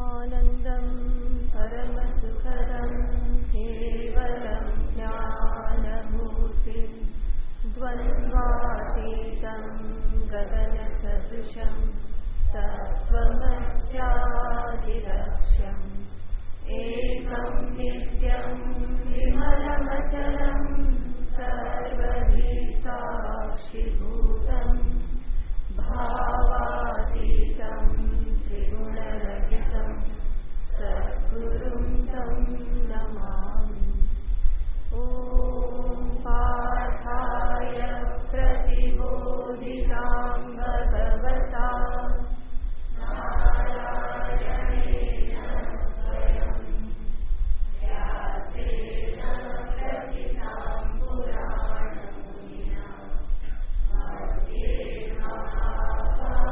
आनन्दं परमसुखदं केवलं ज्ञानमूर्तिं द्वन्द्वातीतं गगनसदृशं तत्त्वमस्यादिलक्ष्यम् एकं नित्यं विमलमचलं सर्वधी साक्षिभूतं भावातीतं त्रिगुणरहितं सद्गुरुं तं नमामि। ॐ पार्थाय प्रतिबोधितां भगवता नारायणेन स्वयं व्यासेन रचितां पुराणमुनिना मध्ये महाभारतं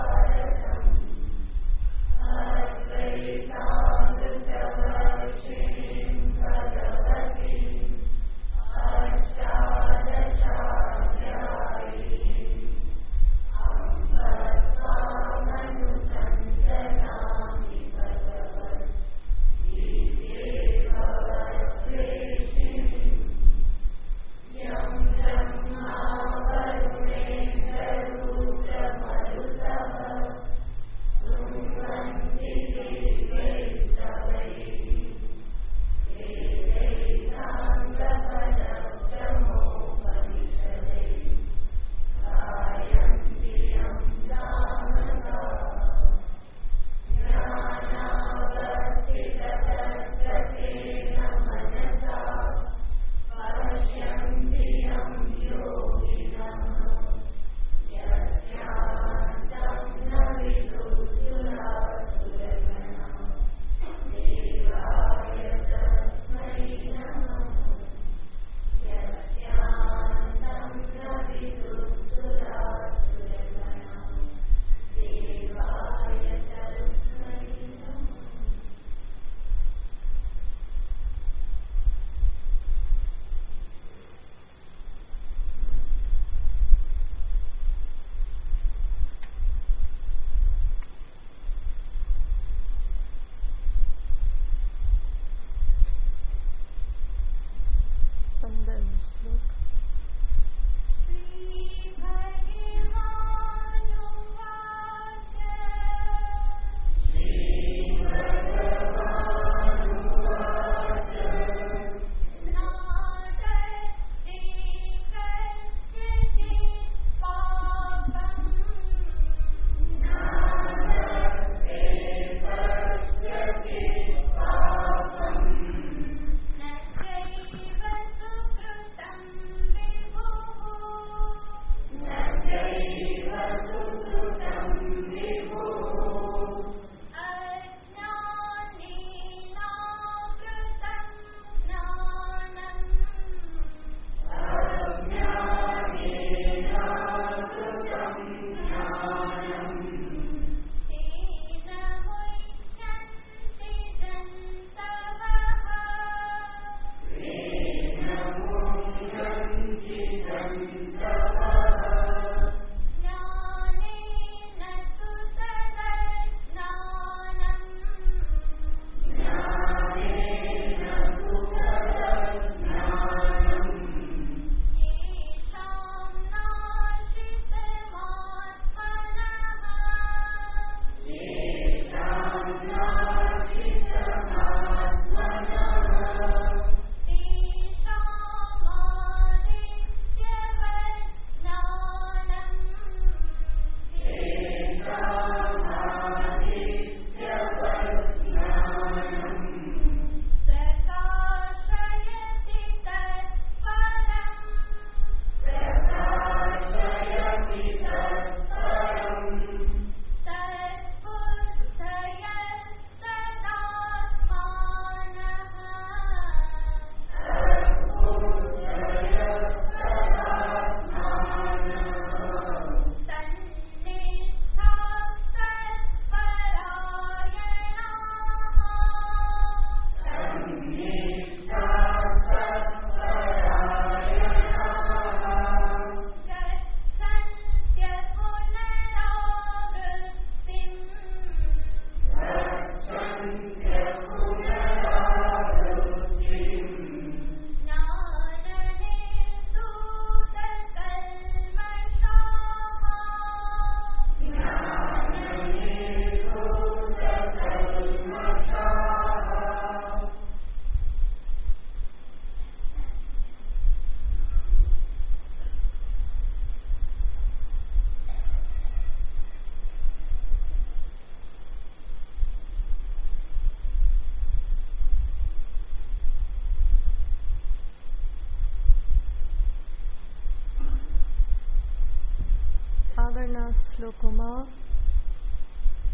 શ્લોકોમાં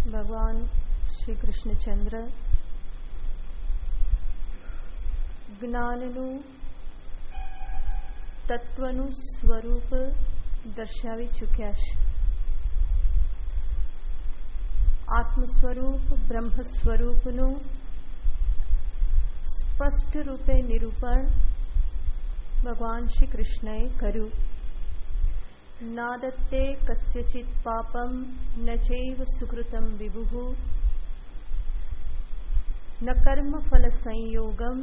ભગવાન શ્રી કૃષ્ણચંદ્ર જ્ઞાનનું તત્વનું સ્વરૂપ દર્શાવી ચૂક્યા છે. આત્મ સ્વરૂપ બ્રહ્મ સ્વરૂપનું સ્પષ્ટ રૂપે નિરૂપણ ભગવાન શ્રી કૃષ્ણએ કર્યું. નાદત્તે કસ્યચિત પાપમ ન ચૈવ સુકૃતમ વિભુઃ ન કર્મ ફલ સંયોગમ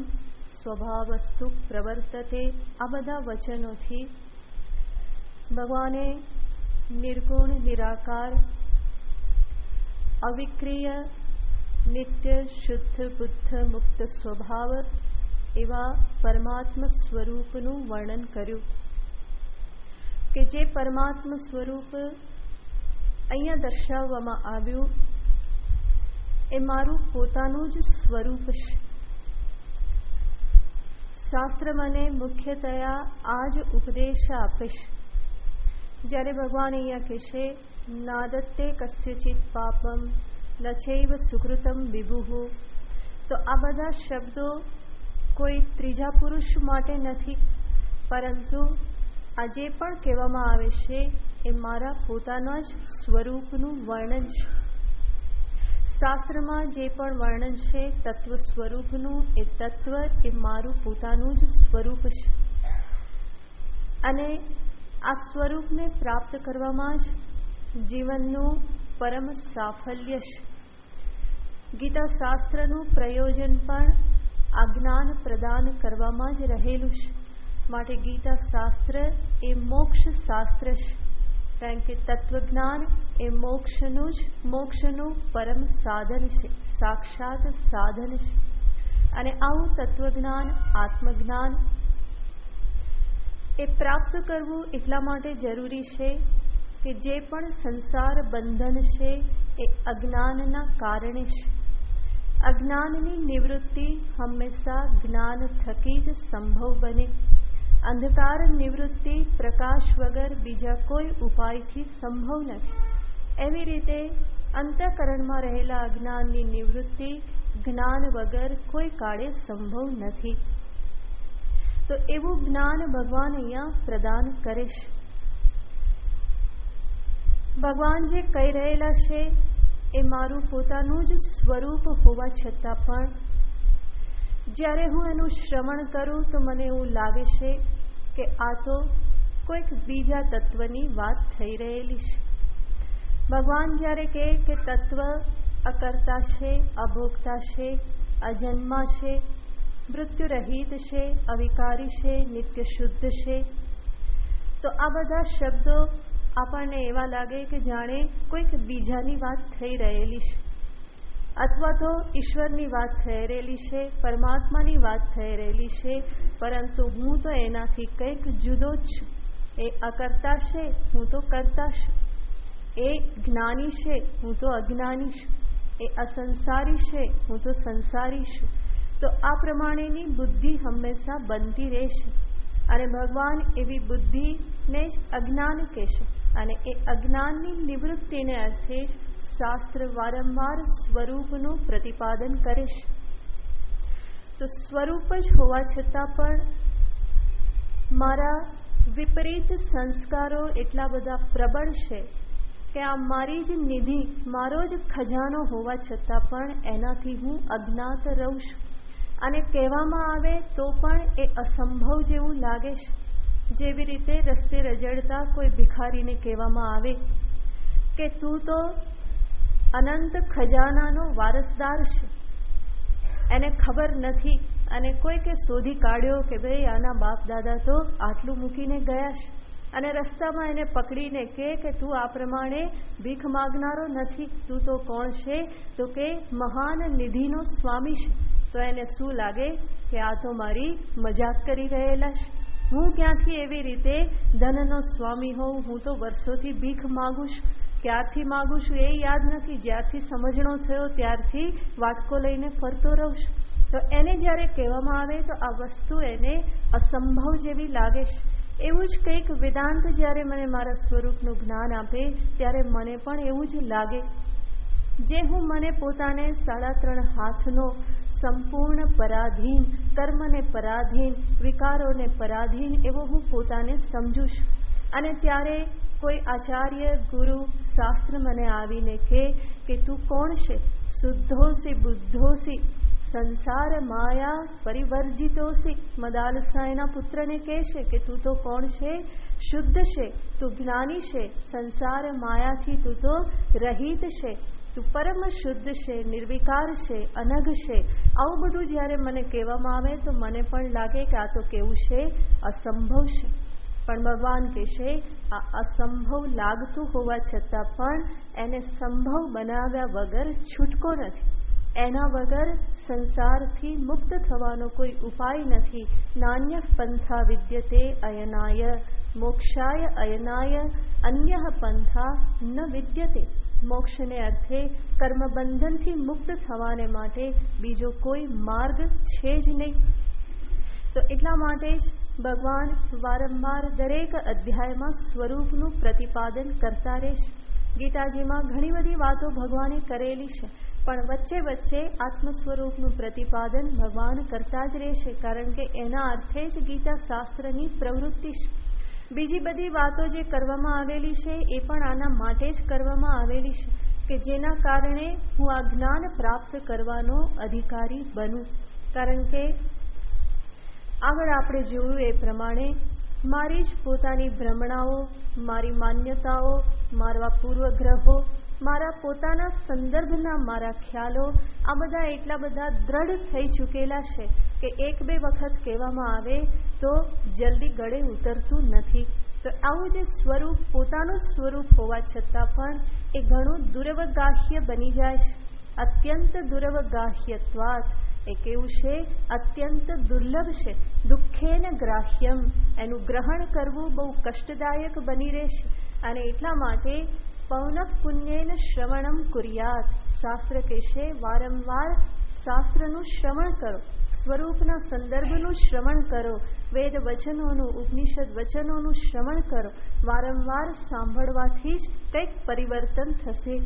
સ્વભાવસ્તુ પ્રવર્તતે. આ બધા વચનોથી ભગવાને નિર્ગુણ નિરાકાર અવિક્રિય નિત્ય શુદ્ધ બુદ્ધ મુક્ત સ્વભાવ એવા પરમાત્મા સ્વરૂપનું વર્ણન કર્યું કે જે પરમાત્મા સ્વરૂપ અહીંયા દર્શાવવામાં આવ્યું એ મારું પોતાનું જ સ્વરૂપ છે. શાસ્ત્ર મને મુખ્યતયા આ જ ઉપદેશ આપે છે. જ્યારે ભગવાન અહીંયા કહેશે નાદત્તે કસ્યચિત પાપમ ન ચૈવ સુકૃતમ વિભુઃ, તો આ બધા શબ્દો કોઈ ત્રીજા પુરુષ માટે નથી, પરંતુ આ જે પણ કહેવામાં આવે છે એ મારા પોતાના જ સ્વરૂપનું વર્ણન છે. શાસ્ત્રમાં જે પણ વર્ણન છે તત્વ સ્વરૂપનું, એ તત્વ એ મારું પોતાનું જ સ્વરૂપ છે અને આ સ્વરૂપને પ્રાપ્ત કરવામાં જ જીવનનું પરમ સાફલ્ય છે. ગીતા શાસ્ત્રનું પ્રયોજન પણ આ જ્ઞાન પ્રદાન કરવામાં જ રહેલું છે. માટે ગીતા શાસ્ત્ર એ મોક્ષ શાસ્ત્ર છે, કારણ કે તત્વજ્ઞાન એ મોક્ષનું પરમ સાધન છે, સાક્ષાત સાધન છે. અને આવું તત્વજ્ઞાન આત્મજ્ઞાન એ પ્રાપ્ત કરવું એટલા માટે જરૂરી છે કે જે પણ સંસાર બંધન છે એ અજ્ઞાનના કારણે છે. અજ્ઞાનની નિવૃત્તિ હંમેશા જ્ઞાન થકી જ સંભવ બને. અંધકાર નિવૃત્તિ પ્રકાશ વગર બીજા કોઈ ઉપાયથી સંભવ નથી. એવી રીતે અંતઃકરણમાં રહેલા અજ્ઞાનની નિવૃત્તિ જ્ઞાન વગર કોઈ કાળે સંભવ નથી. તો એવું જ્ઞાન ભગવાન અહીંયા પ્રદાન કરે છે. ભગવાન જે કહી રહેલા છે એ મારું પોતાનું જ સ્વરૂપ હોવા છતાં પણ જ્યારે હું એનું શ્રવણ કરું તો મને એવું લાગે છે કે આ તો કોઈક બીજા તત્વની વાત થઈ રહેલી છે. ભગવાન જ્યારે કહે કે તત્વ અકર્તા છે, અભોગતા છે, અજન્મા છે, મૃત્યુરહિત છે, અવિકારી છે, નિત્ય શુદ્ધ છે, તો આ બધા શબ્દો આપણને એવા લાગે કે જાણે કોઈક બીજાની વાત થઈ રહેલી છે, અથવા તો ઈશ્વરની વાત થઈ રહેલી છે, પરમાત્માની વાત થઈ રહેલી છે, પરંતુ હું તો એનાથી કંઈક જુદો જ છું. એ અકર્તા છે, હું તો કર્તા છું. એ જ્ઞાની છે, હું તો અજ્ઞાની છું. એ અસંસારી છે, હું તો સંસારી છું. તો આ પ્રમાણેની બુદ્ધિ હંમેશા બનતી રહેશે. અને ભગવાન એવી બુદ્ધિને જ અજ્ઞાન કહેશે. અને એ અજ્ઞાનની નિવૃત્તિને અર્થે જ શાસ્ત્ર વારંવાર સ્વરૂપનું પ્રતિપાદન કરે છે. તો સ્વરૂપ જ હોવા છતાં પણ મારા વિપરીત સંસ્કારો એટલા બધા પ્રબળ છે કે આ મારી જ નિધિ, મારો જ ખજાનો હોવા છતાં પણ એનાથી હું અજ્ઞાત રહું છું. અને કહેવામાં આવે તો પણ એ અસંભવ જેવું લાગે છે. જેવી રીતે રસ્તે રજડતા કોઈ ભિખારીને કહેવામાં આવે કે તું તો અનંત ખજાનાનો વારસદાર છે, એને ખબર નથી, અને કોઈકે શોધી કાઢ્યો કે ભાઈ આના બાપ દાદા તો આટલું મૂકીને ગયા છે, અને રસ્તામાં એને પકડીને કહે કે તું આ પ્રમાણે ભીખ માગનારો નથી, તું તો કોણ છે? તો કે મહાન નિધિનો સ્વામી છે. તો એને શું લાગે કે આ તો મારી મજાક કરી રહેલા છે. હું ક્યાંથી એવી રીતે ધનનો સ્વામી હોઉં? હું તો વર્ષોથી ભીખ માગું છું. ક્યારથી માગું છું એ યાદ નથી, જ્યારથી સમજણો થયો ત્યારથી વાટકો લઈને ફરતો રહું છું. તો એને જ્યારે કહેવામાં આવે તો આ વસ્તુ એને અસંભવ જેવી લાગે છે. એવું જ કંઈક વેદાંત જ્યારે મને મારા સ્વરૂપનું જ્ઞાન આપે ત્યારે મને પણ એવું જ લાગે, જે હું મને પોતાને 3.5 હાથનો સંપૂર્ણ પરાધીન, કર્મને પરાધીન, વિકારોને પરાધીન એવો હું પોતાને સમજું છું. અને ત્યારે કોઈ આચાર્ય, ગુરુ, શાસ્ત્ર મને આવીને કહે કે તું કોણ છે? શુદ્ધોસી બુદ્ધોસી સંસાર માયા પરિવર્જિતોસી. મદાલસા એના પુત્રને કહે છે કે તું તો કોણ છે? શુદ્ધ છે, તું જ્ઞાની છે, સંસાર માયાથી તું તો રહિત છે, તું પરમ શુદ્ધ છે, નિર્વિકાર છે, અનઘ છે. આવું બધું જ્યારે મને કહેવામાં આવે તો મને પણ લાગે કે આ તો કેવું છે? અસંભવ છે. પણ ભગવાન કહેશે આ અસંભવ લાગતું હોવા છતાં પણ એને સંભવ બનાવ્યા વગર છૂટકો નથી. એના વગર સંસારથી મુક્ત થવાનો કોઈ ઉપાય નથી. નાન્ય પંથા વિદ્યતે અયનાય મોક્ષાય અયનાય અન્ય પંથા ન વિદ્યતે. મોક્ષને અર્થે કર્મબંધનથી મુક્ત થવાને માટે બીજો કોઈ માર્ગ છે જ નહીં. તો એટલા માટે જ ભગવાન વારંવાર દરેક અધ્યાયમાં સ્વરૂપનું પ્રતિપાદન કરતા રહેશે. ગીતાજીમાં ઘણી બધી વાતો ભગવાને કરેલી છે, પણ વચ્ચે વચ્ચે આત્મ સ્વરૂપનું પ્રતિપાદન ભગવાન કરતા જ રહેશે, કારણ કે એના અર્થે જ ગીતા શાસ્ત્રની પ્રવૃત્તિ છે. બીજી બધી વાતો જે કરવામાં આવેલી છે એ પણ આના માટે જ કરવામાં આવેલી છે કે જેના કારણે હું આ જ્ઞાન પ્રાપ્ત કરવાનો અધિકારી બનું. કારણ કે આગળ આપણે જોયું એ પ્રમાણે મારી જ પોતાની ભ્રમણાઓ, મારી માન્યતાઓ, મારા પૂર્વગ્રહો, મારા પોતાના સંદર્ભના મારા ખ્યાલો આ બધા એટલા બધા દ્રઢ થઈ ચૂકેલા છે કે 1-2 વખત કહેવામાં આવે તો જલ્દી ગળે ઉતરતું નથી. તો આવું જે સ્વરૂપ, પોતાનું સ્વરૂપ હોવા છતાં પણ એ ઘણું દુર્વગાહ્ય બની જાય છે. અત્યંત દુર્વગાહ્યત્વાત. એ કેવું છે? અત્યંત દુર્લભ છે. દુઃખેન ગ્રાહ્યમ. એનું ગ્રહણ કરવું બહુ કષ્ટદાયક બની રહેશે. અને એટલા માટે પૌનઃ પુણ્યેન શ્રવણમ કુર્યાત. શાસ્ત્ર કહેશે વારંવાર શાસ્ત્રનું શ્રવણ કરો, સ્વરૂપના સંદર્ભનું શ્રવણ કરો, વેદ વચનોનું, ઉપનિષદ વચનોનું શ્રવણ કરો. વારંવાર સાંભળવાથી જ કંઈક પરિવર્તન થશે.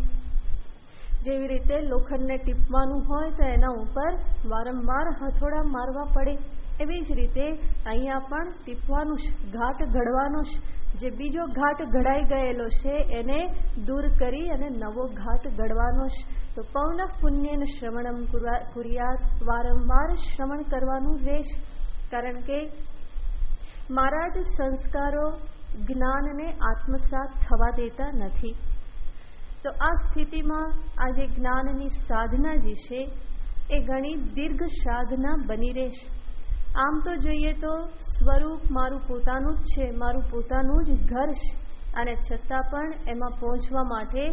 જેવી રીતે લોખંડને ટીપવાનું હોય તો એના ઉપર વારંવાર હથોડા મારવા પડે, એવી જ રીતે અહીંયા પણ ટીપવાનું છે, ઘાટ ઘડવાનો છે. જે બીજો ઘાટ ઘડાઈ ગયેલો છે એને દૂર કરી અને નવો ઘાટ ઘડવાનો છે. તો પૌનઃ પુણ્યેન શ્રવણમ કુર્યાત. વારંવાર શ્રવણ કરવાનું રહેશે, કારણ કે મારા જ સંસ્કારો જ્ઞાનને આત્મસાત થવા દેતા નથી. તો આ સ્થિતિમાં આ જે જ્ઞાનની સાધના જે છે એ ઘણી દીર્ઘ સાધના બની રહેશે. આમ તો જોઈએ તો સ્વરૂપ મારું પોતાનું જ છે, મારું પોતાનું જ ઘર છે, અને છતાં પણ એમાં પહોંચવા માટે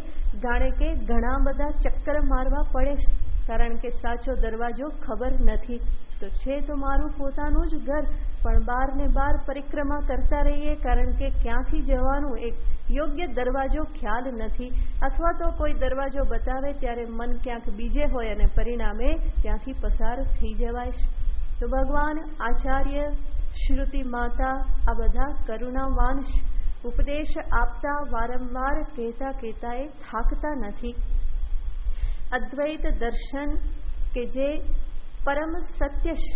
જાણે કે ઘણા બધા ચક્કર મારવા પડે છે, કારણ કે સાચો દરવાજો ખબર નથી. તો છે તો મારું પોતાનું જ ઘર, પણ બહાર ને બહાર પરિક્રમા કરતા રહીએ, કારણ કે ક્યાંથી જવાનું એક યોગ્ય દરવાજો ખ્યાલ નથી, અથવા તો કોઈ દરવાજો બતાવે ત્યારે મન ક્યાંક બીજે હોય અને પરિણામે ત્યાંથી પસાર થઈ જવાય છે. તો ભગવાન, આચાર્ય, શ્રુતિ માતા આ બધા કરુણાવાન છે. ઉપદેશ આપતા વારંવાર કહેતા એ થાકતા નથી. અદ્વૈત દર્શન કે જે પરમ સત્ય છે,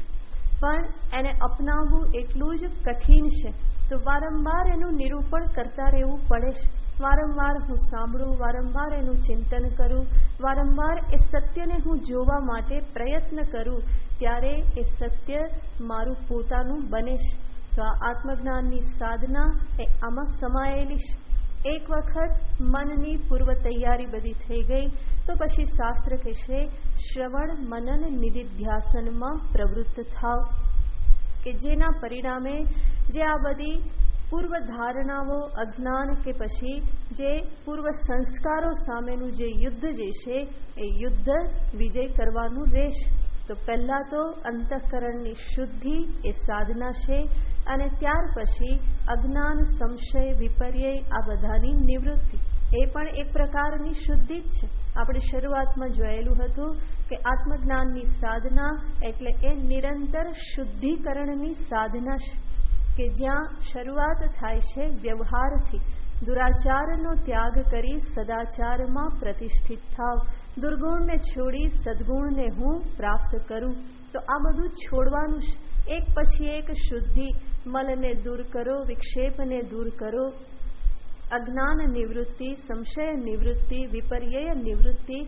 પણ એને અપનાવવું એટલું જ કઠિન છે. તો વારંવાર એનું નિરૂપણ કરતા રહેવું પડે છે. વારંવાર હું સાંભળું, વારંવાર એનું ચિંતન કરું, વારંવાર એ સત્યને હું જોવા માટે પ્રયત્ન કરું, ત્યારે એ સત્ય મારું પોતાનું બને છે. તો આ આત્મજ્ઞાનની સાધના એ આમાં સમાયેલી છે. એક વખત મનની પૂર્વ તૈયારી બધી થઈ ગઈ તો પછી શાસ્ત્ર કહેશે શ્રવણ મનન નિધિધ્યાસનમાં પ્રવૃત્ત થાવ, કે જેના પરિણામે જે આ બધી પૂર્વ ધારણાઓ, અજ્ઞાન કે પછી જે પૂર્વ સંસ્કારો સામેનું જે યુદ્ધ જે છે એ યુદ્ધ વિજય કરવાનું રહેશે. તો પહેલાં તો અંતઃકરણની શુદ્ધિ એ સાધના છે, અને ત્યાર પછી અજ્ઞાન, સંશય, વિપર્યય આ બધાની નિવૃત્તિ એ પણ એક પ્રકારની શુદ્ધિ જ છે. આપણે શરૂઆતમાં જોયેલું હતું કે આત્મજ્ઞાનની સાધના એટલે એ નિરંતર શુદ્ધિકરણની સાધના છે. કે જ્યાં શરૂઆત થાય છે વ્યવહારથી. દુરાચારનો ત્યાગ કરી સદાચારમાં પ્રતિષ્ઠિત થાવ. દુર્ગુણને છોડી સદગુણને હું પ્રાપ્ત કરું. તો આ બધું છોડવાનું છે. એક પછી એક શુદ્ધિ. મલને દૂર કરો, વિક્ષેપને દૂર કરો, અજ્ઞાન નિવૃત્તિ, સંશય નિવૃત્તિ, વિપર્યય નિવૃત્તિ,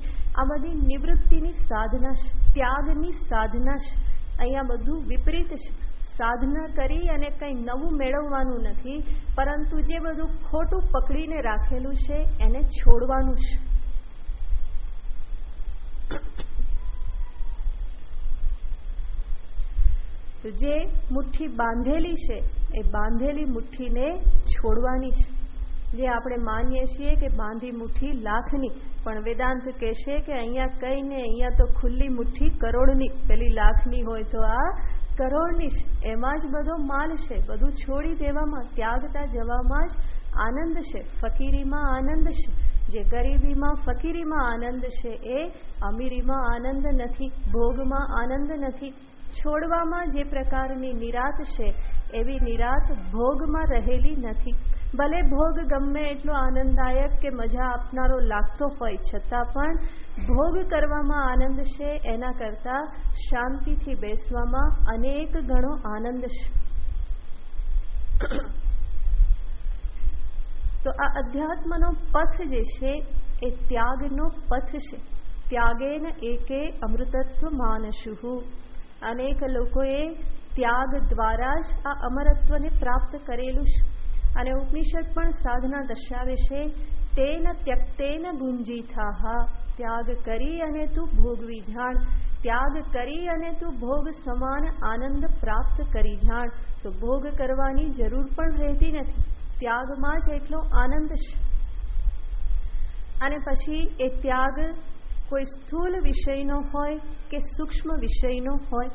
આ બધી નિવૃત્તિની સાધના છે, ત્યાગની સાધના છે. અહીંયા બધું વિપરીત છે. સાધના કરી અને કંઈ નવું મેળવવાનું નથી, પરંતુ જે બધું ખોટું પકડીને રાખેલું છે એને છોડવાનું છે. તો જે મુઠ્ઠી બાંધેલી છે એ બાંધેલી મુઠ્ઠીને છોડવાની છે. જે આપણે માનીએ છીએ કે બાંધી મુઠ્ઠી લાખની, પણ વેદાંત કહેશે કે અહીંયા કંઈ ને, અહીંયા તો ખુલ્લી મુઠ્ઠી કરોડની. પેલી લાખની હોય તો આ કરોડની છે. એમાં જ બધો માલ છે. બધું છોડી દેવામાં, ત્યાગતા જવામાં જ આનંદ છે. ફકીરીમાં આનંદ છે. જે ગરીબીમાં, ફકીરીમાં આનંદ છે એ અમીરીમાં આનંદ નથી, ભોગમાં આનંદ નથી. છોડવામાં જે પ્રકારની નિરાત છે એવી નિરાત ભોગમાં રહેલી નથી. ભલે ભોગ ગમે એટલો આનંદદાયક કે મજા આપનારો લાગતો હોય છતાં પણ ભોગ કરવામાં આનંદ છે એના કરતાં શાંતિથી બેસવામાં અનેક ગણો આનંદ છે. તો આ અધ્યાત્મનો પથ જે છે એ ત્યાગનો પથ છે. ત્યાગેન એકે અમૃતત્વ માનશુઃ. અનેક લોકોએ ત્યાગ દ્વારા જ આ અમરત્વને પ્રાપ્ત કરેલું છે. અને ઉપનિષદ પણ સાધના દર્શાવે છે, તેન ત્યક્તેન ગુંજીથાઃ. ત્યાગ કરી અને તું ભોગવી જાણ. ત્યાગ કરી અને તું ભોગ સમાન આનંદ પ્રાપ્ત કરી જાણ. તો ભોગ કરવાની જરૂર પણ રહેતી નથી. ત્યાગમાં જ એટલો આનંદ છે. અને પછી એ ત્યાગ કોઈ સ્થૂલ વિષયનો હોય કે સૂક્ષ્મ વિષયનો હોય.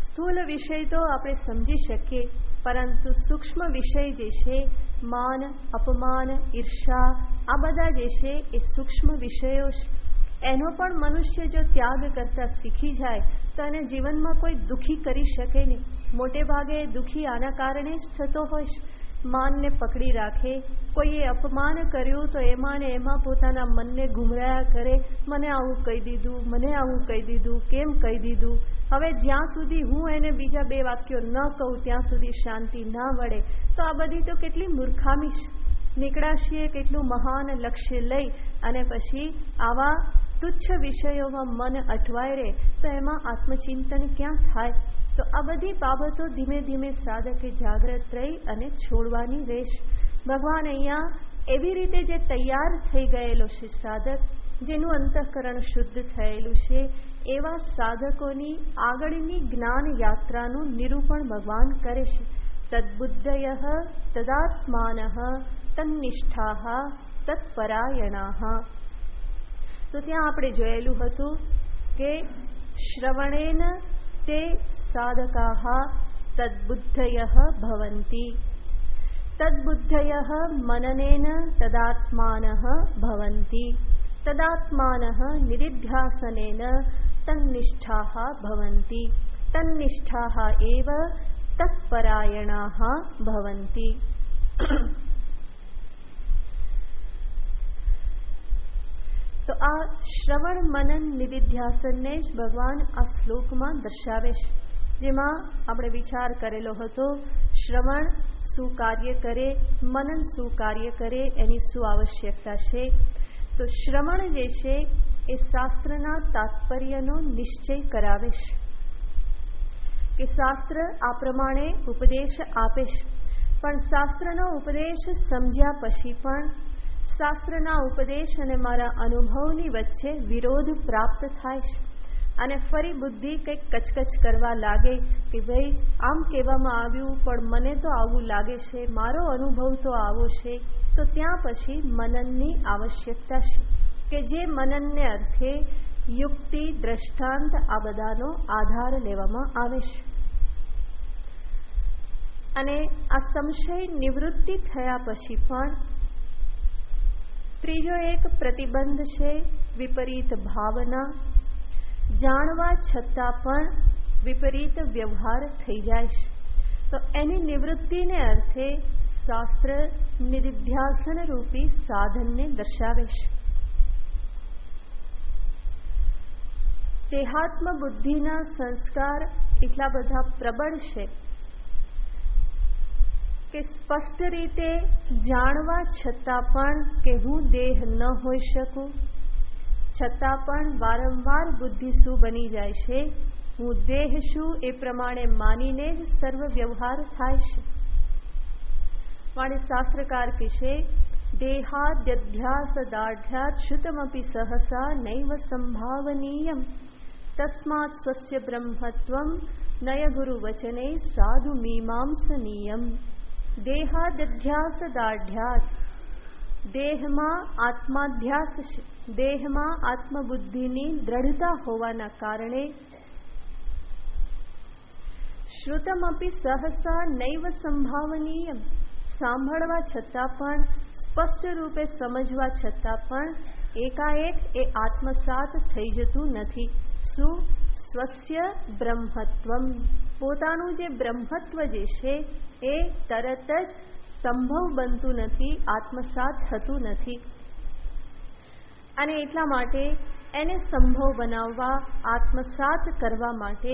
સ્થૂલ વિષય તો આપણે સમજી શકીએ, પરંતુ સૂક્ષ્મ વિષય જે છે, માન, અપમાન, ઈર્ષા, આ બધા જે છે એ સૂક્ષ્મ વિષયો છે. એનો પણ મનુષ્ય જો ત્યાગ કરતા શીખી જાય તો એને જીવનમાં કોઈ દુઃખી કરી શકે નહીં. મોટે ભાગે દુઃખી આના કારણે જ થતો હોય છે. માનને પકડી રાખે, કોઈએ અપમાન કર્યું તો એમાં ને એમાં પોતાના મનને ગુમરાયા કરે. મને આવું કહી દીધું, મને આવું કહી દીધું, કેમ કહી દીધું. હવે જ્યાં સુધી હું એને બીજા બે વાક્યો ન કહું ત્યાં સુધી શાંતિ ના વળે. તો આ બધી તો કેટલી મૂર્ખામી છે. નીકળાશીએ કેટલું મહાન લક્ષ્ય લઈ અને પછી આવા તુચ્છ વિષયોમાં મન અટવાય રહે તો એમાં આત્મચિંતન ક્યાં થાય. તો આ બધી બાબતો ધીમે ધીમે સાધકે જાગ્રત રહી અને છોડવાની રહેશે. ભગવાન અહીંયા એવી રીતે જે તૈયાર થઈ ગયેલો છે સાધક, જેનું અંતઃકરણ શુદ્ધ થયેલું છે, એવા સાધકોની આગળની જ્ઞાન યાત્રાનું નિરૂપણ ભગવાન કરે છે. તદ્બુદ્ધયઃ તદાત્માનઃ તન્નિષ્ઠાઃ તત્પરાયણાઃ. તો ત્યાં આપણે જોયેલું હતું કે શ્રવણેન તે સાધકાઃ તદ્બુદ્ધયઃ ભવન્તિ. તદ્બુદ્ધયઃ મનનેન તદાત્માનઃ ભવન્તિ. તદાત્માનઃ નિરિધ્યાસનેન તન્નિષ્ઠાઃ ભવન્તિ. તન્નિષ્ઠાઃ એવ તત્પરાયણાઃ ભવન્તિ. તો આ શ્રવણ મનન નિધિધ્યાસનને જ ભગવાન આ શ્લોકમાં દર્શાવે છે, જેમાં આપણે વિચાર કરેલો હતો. શ્રવણ શું કાર્ય કરે, મનન શું કાર્ય કરે, એની શું આવશ્યકતા છે. તો શ્રવણ જે છે એ શાસ્ત્રના તાત્પર્યનો નિશ્ચય કરાવે છે કે શાસ્ત્ર આ પ્રમાણે ઉપદેશ આપે છે, પણ શાસ્ત્રનો ઉપદેશ સમજ્યા પછી પણ શાસ્ત્રના ઉપદેશ અને મારા અનુભવની વચ્ચે વિરોધ પ્રાપ્ત થાય છે. અને ફરી બુદ્ધિ કંઈક કચકચ કરવા લાગે કે ભાઈ આમ કહેવામાં આવ્યું પણ મને તો આવું લાગે છે, મારો અનુભવ તો આવો છે. તો ત્યાં પછી મનનની આવશ્યકતા છે કે જે મનનને અર્થે યુક્તિ, દ્રષ્ટાંત આ બધાનો આધાર લેવામાં આવે છે. અને આ સંશય નિવૃત્તિ થયા પછી પણ ત્રીજો એક પ્રતિબંધ છે, વિપરીત ભાવના. જાણવા છતાં પણ વિપરીત વ્યવહાર થઈ જાય છે. તો એની નિવૃત્તિને અર્થે શાસ્ત્ર નિધિધ્યાસન રૂપી સાધનને દર્શાવે છે. દેહાત્મ બુદ્ધિના સંસ્કાર એટલા બધા પ્રબળ છે કે સ્પષ્ટ રીતે જાણવા છતાં પણ કે હું દેહ ન હોઈ શકું, છતાં પણ વારંવાર બુદ્ધિ શું બની જાય છે, હું દેહ છું એ પ્રમાણે માનીને જ સર્વ વ્યવહાર થાય છે. માટે શાસ્ત્રકાર કહેશે દેહાદ્યધ્યાસદાઢ્યાત શ્રુતમપી સહસા નૈવ સંભાવનીયમ તસ્માત સ્વસ્ય બ્રહ્મત્વમ નય ગુરુ વચને સાધુ મીમાંસનીયમ. દેહાદ્યધ્યાસદાઢ્યાત, દેહમાં આત્માધ્યાસ છે, દેહમાં આત્મબુદ્ધિની દ્રઢતા હોવાના કારણે શ્રુતમપી સહસા નૈવ સંભાવનીયમ, સાંભળવા છતાં પણ, સ્પષ્ટ રૂપે સમજવા છતાં પણ એકાએક એ આત્મસાત થઈ જતું નથી. શું? સ્વસ્ય બ્રહ્મત્વમ, પોતાનું જે બ્રહ્મત્વ જે છે એ તરત જ સંભવ બનતું નથી, આત્મસાત થતું નથી. અને એટલા માટે એને સંભવ બનાવવા, આત્મસાત કરવા માટે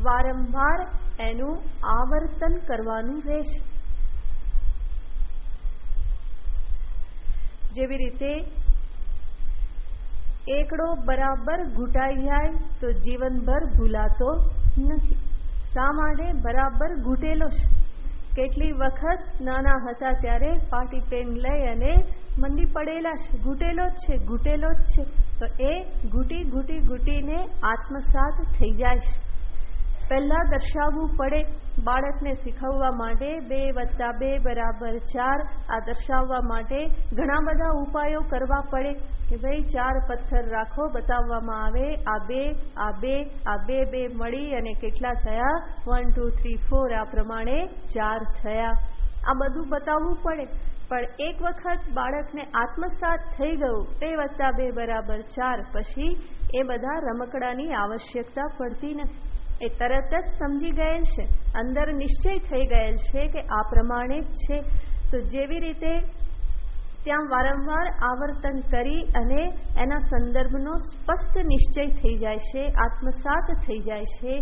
વારંવાર એનું આવર્તન કરવાનું રહેશે. જેવી રીતે એકડો બરાબર ઘૂંટાઈ જાય તો જીવનભર ભૂલાતો નથી. શા માટે? બરાબર ઘૂંટેલો છે. કેટલી વખત નાના હતા ત્યારે પાટી પેન લઈ અને મંડી પડેલા છે, ઘૂંટેલો જ છે, ઘૂંટેલો જ છે. તો એ ઘૂંટી ઘૂંટી ઘૂંટીને આત્મસાત થઈ જાય છે. પહેલા દર્શાવવું પડે, બાળકને શીખવવા માટે 2 + 2 = 4, આ દર્શાવવા માટે ઘણા બધા ઉપાયો કરવા પડે કે ભાઈ 4 પથ્થર રાખો, બતાવવામાં આવે આ 2, આ 2, આ 2 2 મળી અને કેટલા થયા? 1 2 3 4, આ પ્રમાણે 4 થયા. આ બધું બતાવવું પડે. પણ એક વખત બાળકને આત્મસાત થઈ ગયું 2 + 2 = 4, પછી એ બધા રમકડાની આવશ્યકતા પડતી નથી. એ તરત જ સમજી ગયેલ છે, અંદર નિશ્ચય થઈ ગયેલ છે કે આ પ્રમાણે જ છે. તો જેવી રીતે ત્યાં વારંવાર આવર્તન કરી અને એના સંદર્ભનો સ્પષ્ટ નિશ્ચય થઈ જાય છે, આત્મસાત થઈ જાય છે,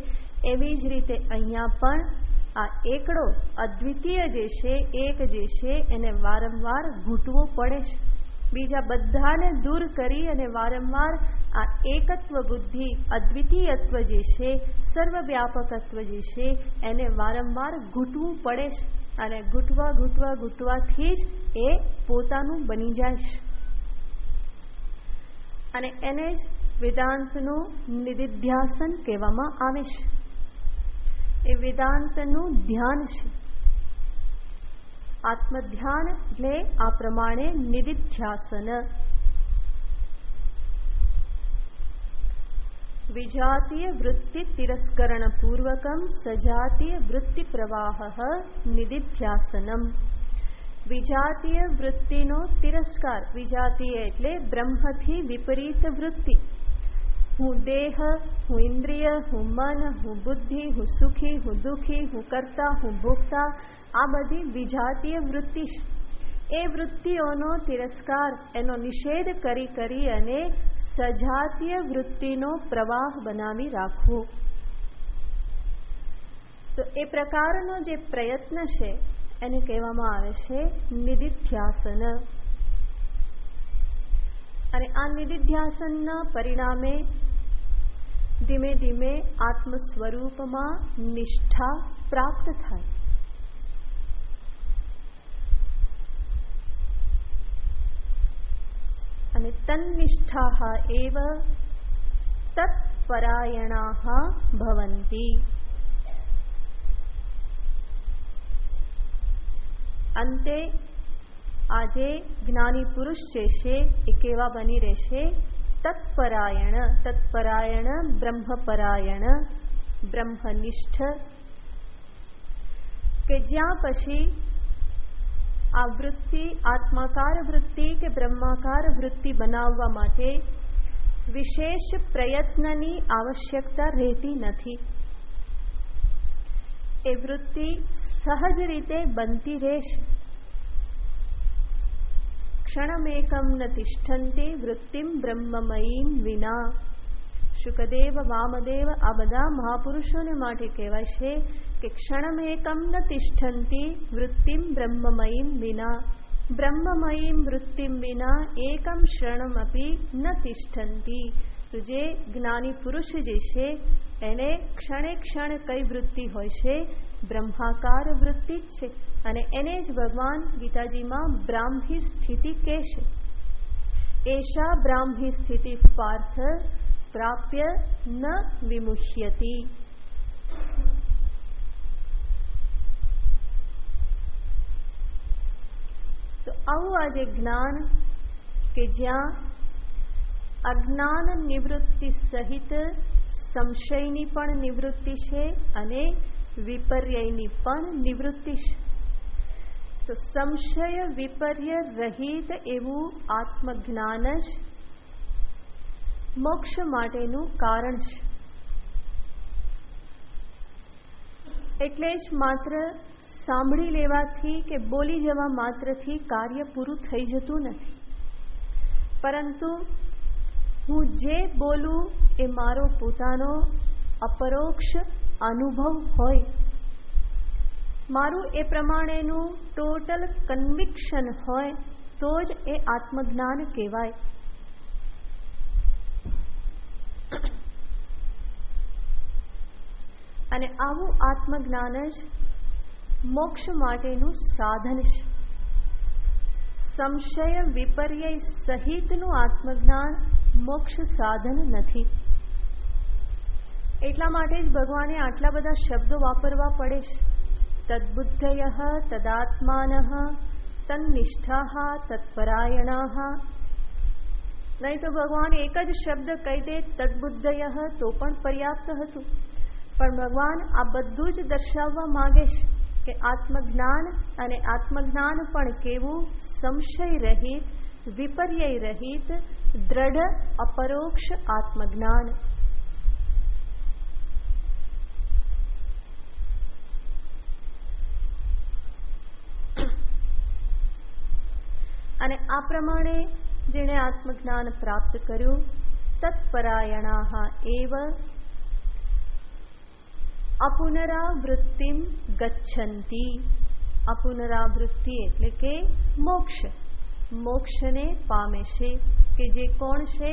એવી જ રીતે અહીંયા પણ આ એકડો અદ્વિતીય જે છે, એક જે છે, એને વારંવાર ઘૂંટવો પડે છે. બીજા બધાને દૂર કરી અને વારંવાર આ એકત્વ બુદ્ધિ, અદ્વિતીયત્વ જે છે, સર્વવ્યાપકત્વ જે છે, એને વારંવાર ઘૂંટવું પડે છે. અને ઘૂંટવા ઘૂંટવા ઘૂંટવાથી જ એ પોતાનું બની જાય છે. અને એને જ વેદાંતનું નિધિધ્યાસન કહેવામાં આવે છે. એ વેદાંતનું ધ્યાન છે. આત્મધ્યાન એટલે આ પ્રમાણે નિધિધ્યાસન. વિજાતીય વૃત્તિ તિરસ્કરણ પૂર્વકમ સજાતીય વૃત્તિ પ્રવાહ નિધિધ્યાસનમ. વિજાતીય વૃત્તિનો તિરસ્કાર, વિજાતીય એટલે બ્રહ્મથી વિપરીત વૃત્તિ. હું દેહ, હું ઇન્દ્રિય, હું મન, હું બુદ્ધિ, હું સુખી, હું દુઃખી, હું કર્તા, હું ભોગતા, આ બધી વિજાતીય વૃત્તિ છે. એ વૃત્તિઓનો તિરસ્કાર, એનો નિષેધ કરી કરી અને સજાતીય વૃત્તિનો પ્રવાહ બનાવી રાખવો. તો એ પ્રકારનો જે પ્રયત્ન છે એને કહેવામાં આવે છે નિધિધ્યાસન. અને આ નિધિધ્યાસનના પરિણામે ધીમે ધીમે આત્મ સ્વરૂપમાં નિષ્ઠા પ્રાપ્ત થાય. અને તન્નિષ્ઠાઃ એવ તત્પરાયણાઃ ભવન્તિ. અંતે આ જે જ્ઞાની પુરુષ જે છે એ કેવા બની રહેશે? તત્પરાયણ. તત્પરાયણ બ્રહ્મપરાયણ, બ્રહ્મનિષ્ઠ. કે જ્યાં પછી આ વૃત્તિ, આત્માકાર વૃત્તિ કે બ્રહ્માકાર વૃત્તિ બનાવવા માટે વિશેષ પ્રયત્નની આવશ્યકતા રહેતી નથી. એ વૃત્તિ સહજ રીતે બનતી રહેશે. ક્ષણમેકમ ન તિષ્ઠન્તે વૃત્તિમ બ્રહ્મમયીમ વિના. શુકદેવ, વામદેવ આ બધા મહાપુરુષોને માટે કહેવાય છે કે ક્ષણમેકમ ન તિષ્ઠન્તિ વૃત્તિમ બ્રહ્મમયીમ વિના. બ્રહ્મમયીમ વૃત્તિમ વિના એકમ ક્ષણમપી ન તિષ્ઠન્તિ. તો જે જ્ઞાની પુરુષ જે છે એને ક્ષણે ક્ષણ કઈ વૃત્તિ હોય છે? બ્રહ્માકાર વૃત્તિ જ છે. અને એને જ ભગવાન ગીતાજીમાં બ્રાહ્મી સ્થિતિ કહેશે. એશા બ્રાહ્મી સ્થિતિ પાર્થ પ્રાપ્ય ન વિમુહ્યતિ. તો આવું આજે જ્ઞાન કે જ્યાં અજ્ઞાન નિવૃત્તિ સહિત સંશયની પણ નિવૃત્તિ છે અને વિપર્યયની પણ નિવૃત્તિ છે. તો સંશય વિપર્ય રહિત એવું આત્મજ્ઞાન જ મોક્ષ માટેનું કારણ છે. એટલે જ માત્ર સાંભળી લેવાથી કે બોલી જવા માત્રથી કાર્ય પૂરું થઈ જતું નથી. પરંતુ હું જે બોલું એ મારો પોતાનો અપરોક્ષ અનુભવ હોય, મારું એ પ્રમાણેનું ટોટલ કન્વિક્શન હોય તો જ એ આત્મજ્ઞાન કહેવાય. અને આવું આત્મજ્ઞાન જ મોક્ષ માટેનું સાધન છે. સંશય વિપર્યય સહિતનું આત્મજ્ઞાન મોક્ષ સાધન નથી. એટલા માટે જ ભગવાને આટલા બધા શબ્દો વાપરવા પડે છે. તદ્બુદ્ધયઃ તદાત્માનઃ તન્નિષ્ઠાઃ તત્પરાયણાઃ. નહીં તો ભગવાન એક જ શબ્દ કહી દે તદ્બુદ્ધયઃ તો પણ પર્યાપ્ત હતું. પણ ભગવાન આ બધું જ દર્શાવવા માંગે છે કે આત્મજ્ઞાન, અને આત્મજ્ઞાન પણ કેવું? સંશય રહિત, વિપર્યય રહિત, દ્રઢ અપરોક્ષ આત્મજ્ઞાન. અને આ પ્રમાણે જેણે આત્મજ્ઞાન પ્રાપ્ત કર્યું, તત્પરાયણાઃ એવ અપુનરાવૃત્તિમ ગચ્છન્તિ. અપુનરાવૃત્તિ એટલે કે મોક્ષ, મોક્ષને પામે છે. કે જે કોણ છે?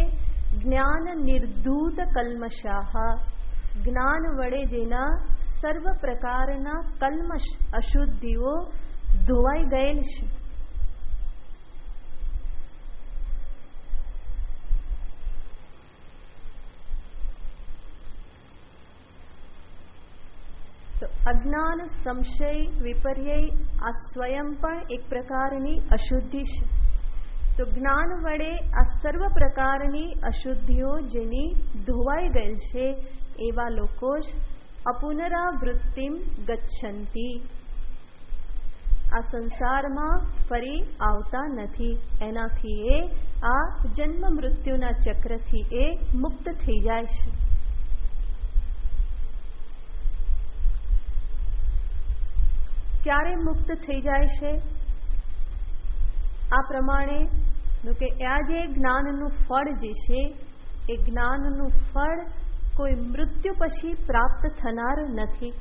જ્ઞાન નિર્ધૂત કલ્મષાઃ. જ્ઞાન વડે જેના સર્વ પ્રકારના કલ્મશ, અશુદ્ધિઓ ધોવાઈ ગયેલ છે. તો અજ્ઞાન, સંશય, વિપર્યય આ સ્વયં પણ એક પ્રકારની અશુદ્ધિ છે. તો જ્ઞાન વડે આ સર્વ પ્રકારની અશુદ્ધિઓ જેની ધોવાઈ ગયેલ છે એવા લોકો જ અપુનરાવૃત્તિમ ગચ્છન્તિ. આ સંસારમાં ફરી આવતા નથી. એનાથી એ આ જન્મ મૃત્યુના ચક્રથી એ મુક્ત થઈ જાય છે. ક્યારે મુક્ત થઈ જાય છે? આ પ્રમાણે કે આ જે જ્ઞાનનું ફળ જે છે એ જ્ઞાનનું ફળ કોઈ મૃત્યુ પછી પ્રાપ્ત થનાર નથી.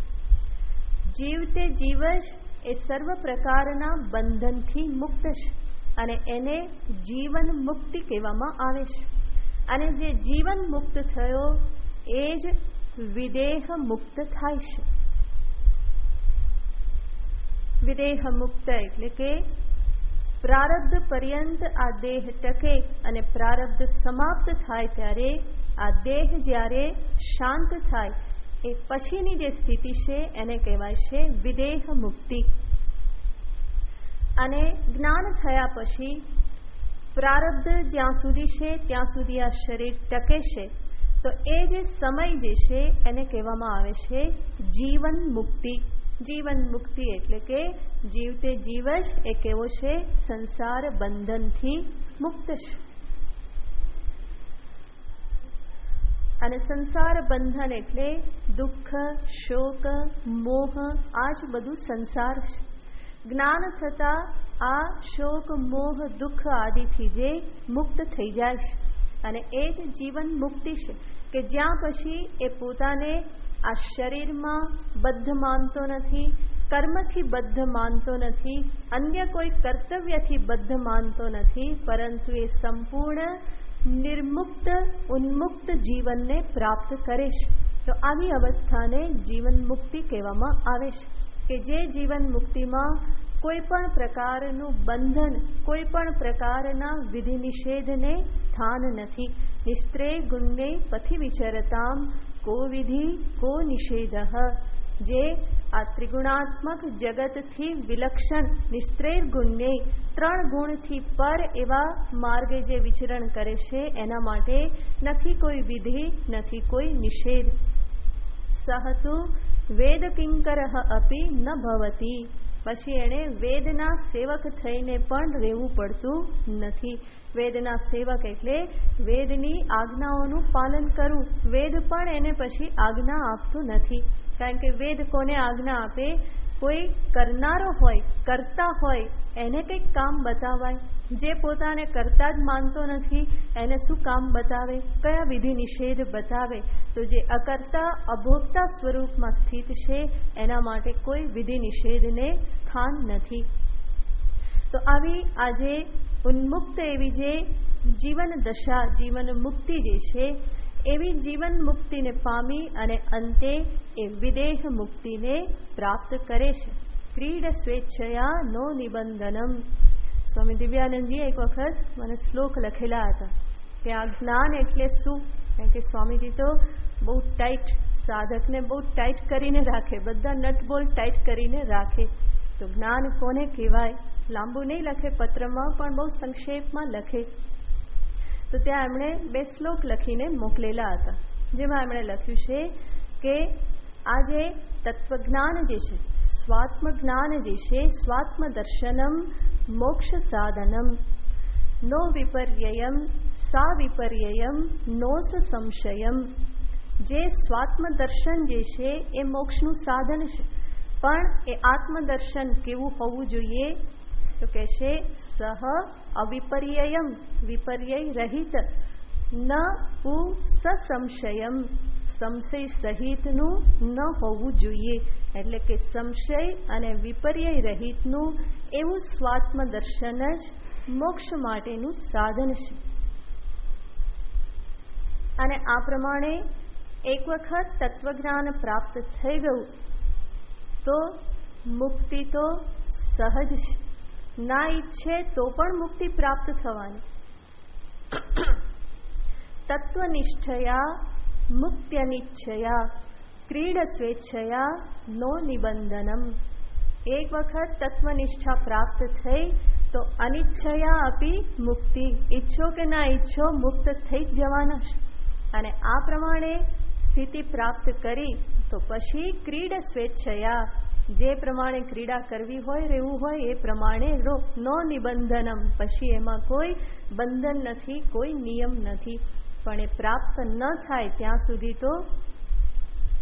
જીવતે જીવ જ એ સર્વ પ્રકારના બંધનથી મુક્ત છે અને એને જીવન મુક્તિ કહેવામાં આવે છે. અને જે જીવન મુક્ત થયો એ જ વિદેહ મુક્ત થાય છે. વિદેહ મુક્ત એટલે કે પ્રારબ્ધ પર્યંત આ દેહ ટકે અને પ્રારબ્ધ સમાપ્ત થાય ત્યારે આ દેહ જ્યારે શાંત થાય એ પછીની જે સ્થિતિ છે એને કહેવાય છે વિદેહ મુક્તિ. અને જ્ઞાન થયા પછી પ્રારબ્ધ જ્યાં સુધી છે ત્યાં સુધી આ શરીર ટકે છે. તો એ જે સમય જે છે એને કહેવામાં આવે છે જીવન મુક્તિ. જીવન મુક્તિ એટલે કે જીવતે જીવ જ એ કેવો છે? સંસાર બંધનથી મુક્ત છે. અને સંસાર બંધન એટલે દુઃખ, શોક, મોહ, આ જ બધું સંસાર છે. જ્ઞાન થતાં આ શોક, મોહ, દુઃખ આદિથી જે મુક્ત થઈ જાય છે અને એ જ જીવન મુક્તિ છે કે જ્યાં પછી એ પોતાને આ શરીરમાં બદ્ધ માનતો નથી, કર્મથી બદ્ધ માનતો નથી, અન્ય કોઈ કર્તવ્યથી બદ્ધ માનતો નથી, પરંતુ એ સંપૂર્ણ નિર્મુક્ત ઉન્મુક્ત જીવનને પ્રાપ્ત કરે છે. તો આવી અવસ્થાને જીવન મુક્તિ કહેવામાં આવે છે કે જે જીવન મુક્તિમાં કોઈ પણ પ્રકારનું બંધન, કોઈ પણ પ્રકારના વિધિ નિષેધને સ્થાન નથી. નિસ્ત્રેય ગુણ્ય પથિ વિચરતામ કો વિધિ કો નિષેધઃ. જે આ ત્રિગુણાત્મક જગતથી વિલક્ષણ નિસ્ત્રેય ગુણ્ય 3 ગુણથી પર એવા માર્ગે જે વિચરણ કરે છે એના માટે નથી કોઈ વિધિ, નથી કોઈ નિષેધ. સહતુ વેદ કિંકરઃ અપી ન ભવતી. પછી એણે વેદના સેવક થઈને પણ રહેવું પડતું નથી. વેદના સેવક એટલે વેદની આજ્ઞાઓનું પાલન કરવું. વેદ પણ એને પછી આજ્ઞા આપતું નથી, કારણ કે વેદ કોને આજ્ઞા આપે? કોઈ કરનારો હોય, કરતા હોય, એને કંઈક કામ બતાવાય. જે પોતાને કરતા જ માનતો નથી એને શું કામ બતાવે? કયા વિધિ નિષેધ બતાવે? તો જે અકર્તા અભોક્તા સ્વરૂપમાં સ્થિત છે એના માટે કોઈ વિધિ નિષેધને સ્થાન નથી. તો આવી આજે ઉન્મુક્ત એવી જે જીવન દશા, જીવન મુક્તિ જે છે એવી જીવન મુક્તિને પામી અને અંતે એ વિદેહ મુક્તિને પ્રાપ્ત કરે છે. ક્રીડ સ્વેચ્છયા નો નિબંધનમ. સ્વામી દિવ્યાનંદજી એક વખત મને શ્લોક લખેલા હતા કે આ જ્ઞાન એટલે શું? કારણ કે સ્વામીજી તો બહુ ટાઈટ, સાધકને બહુ ટાઈટ કરીને રાખે, બધા નટબોલ ટાઈટ કરીને રાખે. તો જ્ઞાન કોને કહેવાય? લાંબુ નહીં લખે પત્રમાં, પણ બહુ સંક્ષેપમાં લખે. તો ત્યાં એમણે 2 શ્લોક લખીને મોકલેલા હતા, જેમાં એમણે લખ્યું છે કે આ જે તત્વજ્ઞાન જે છે, સ્વાત્મ જ્ઞાન જે છે, સ્વાત્મ દર્શનમ મોક્ષ સાધનમ નો વિપર્યયમ સા વિપર્યયમ નોસ સંશયમ. જે સ્વાત્મ દર્શન જે છે એ મોક્ષનું સાધન છે, પણ એ આત્મદર્શન કેવું હોવું જોઈએ? તો કહે છે સહ અવિપર્યયમ, વિપર્ય રહિત, ન ઉ સસંશયમ, સંશય સહિતનું ન હોવું જોઈએ. એટલે કે સંશય અને વિપર્ય રહિતનું એવું સ્વાત્મ દર્શન જ મોક્ષ માટેનું સાધન છે. અને આ પ્રમાણે એક વખત તત્વજ્ઞાન પ્રાપ્ત થઈ ગયું તો મુક્તિ તો સહજ છે. ના ઈચ્છે તો પણ મુક્તિ પ્રાપ્ત થવાની. તત્વનિષ્ઠયા મુક્ત્યનિચ્છયા ક્રીડ સ્વેચ્છયા નો નિબંધનમ. એક વખત તત્વનિષ્ઠા પ્રાપ્ત થઈ તો અનિચ્છયા અપી મુક્તિ. ઈચ્છો કે ના ઈચ્છો મુક્ત થઈ જ જવાના છે. અને આ પ્રમાણે સ્થિતિ પ્રાપ્ત કરી તો પછી ક્રીડ સ્વેચ્છયા, જે પ્રમાણે ક્રીડા કરવી હોય, રહેવું હોય એ પ્રમાણે નો નિબંધનમ. પછી એમાં કોઈ બંધન નથી, કોઈ નિયમ નથી. પણ એ પ્રાપ્ત ન થાય ત્યાં સુધી તો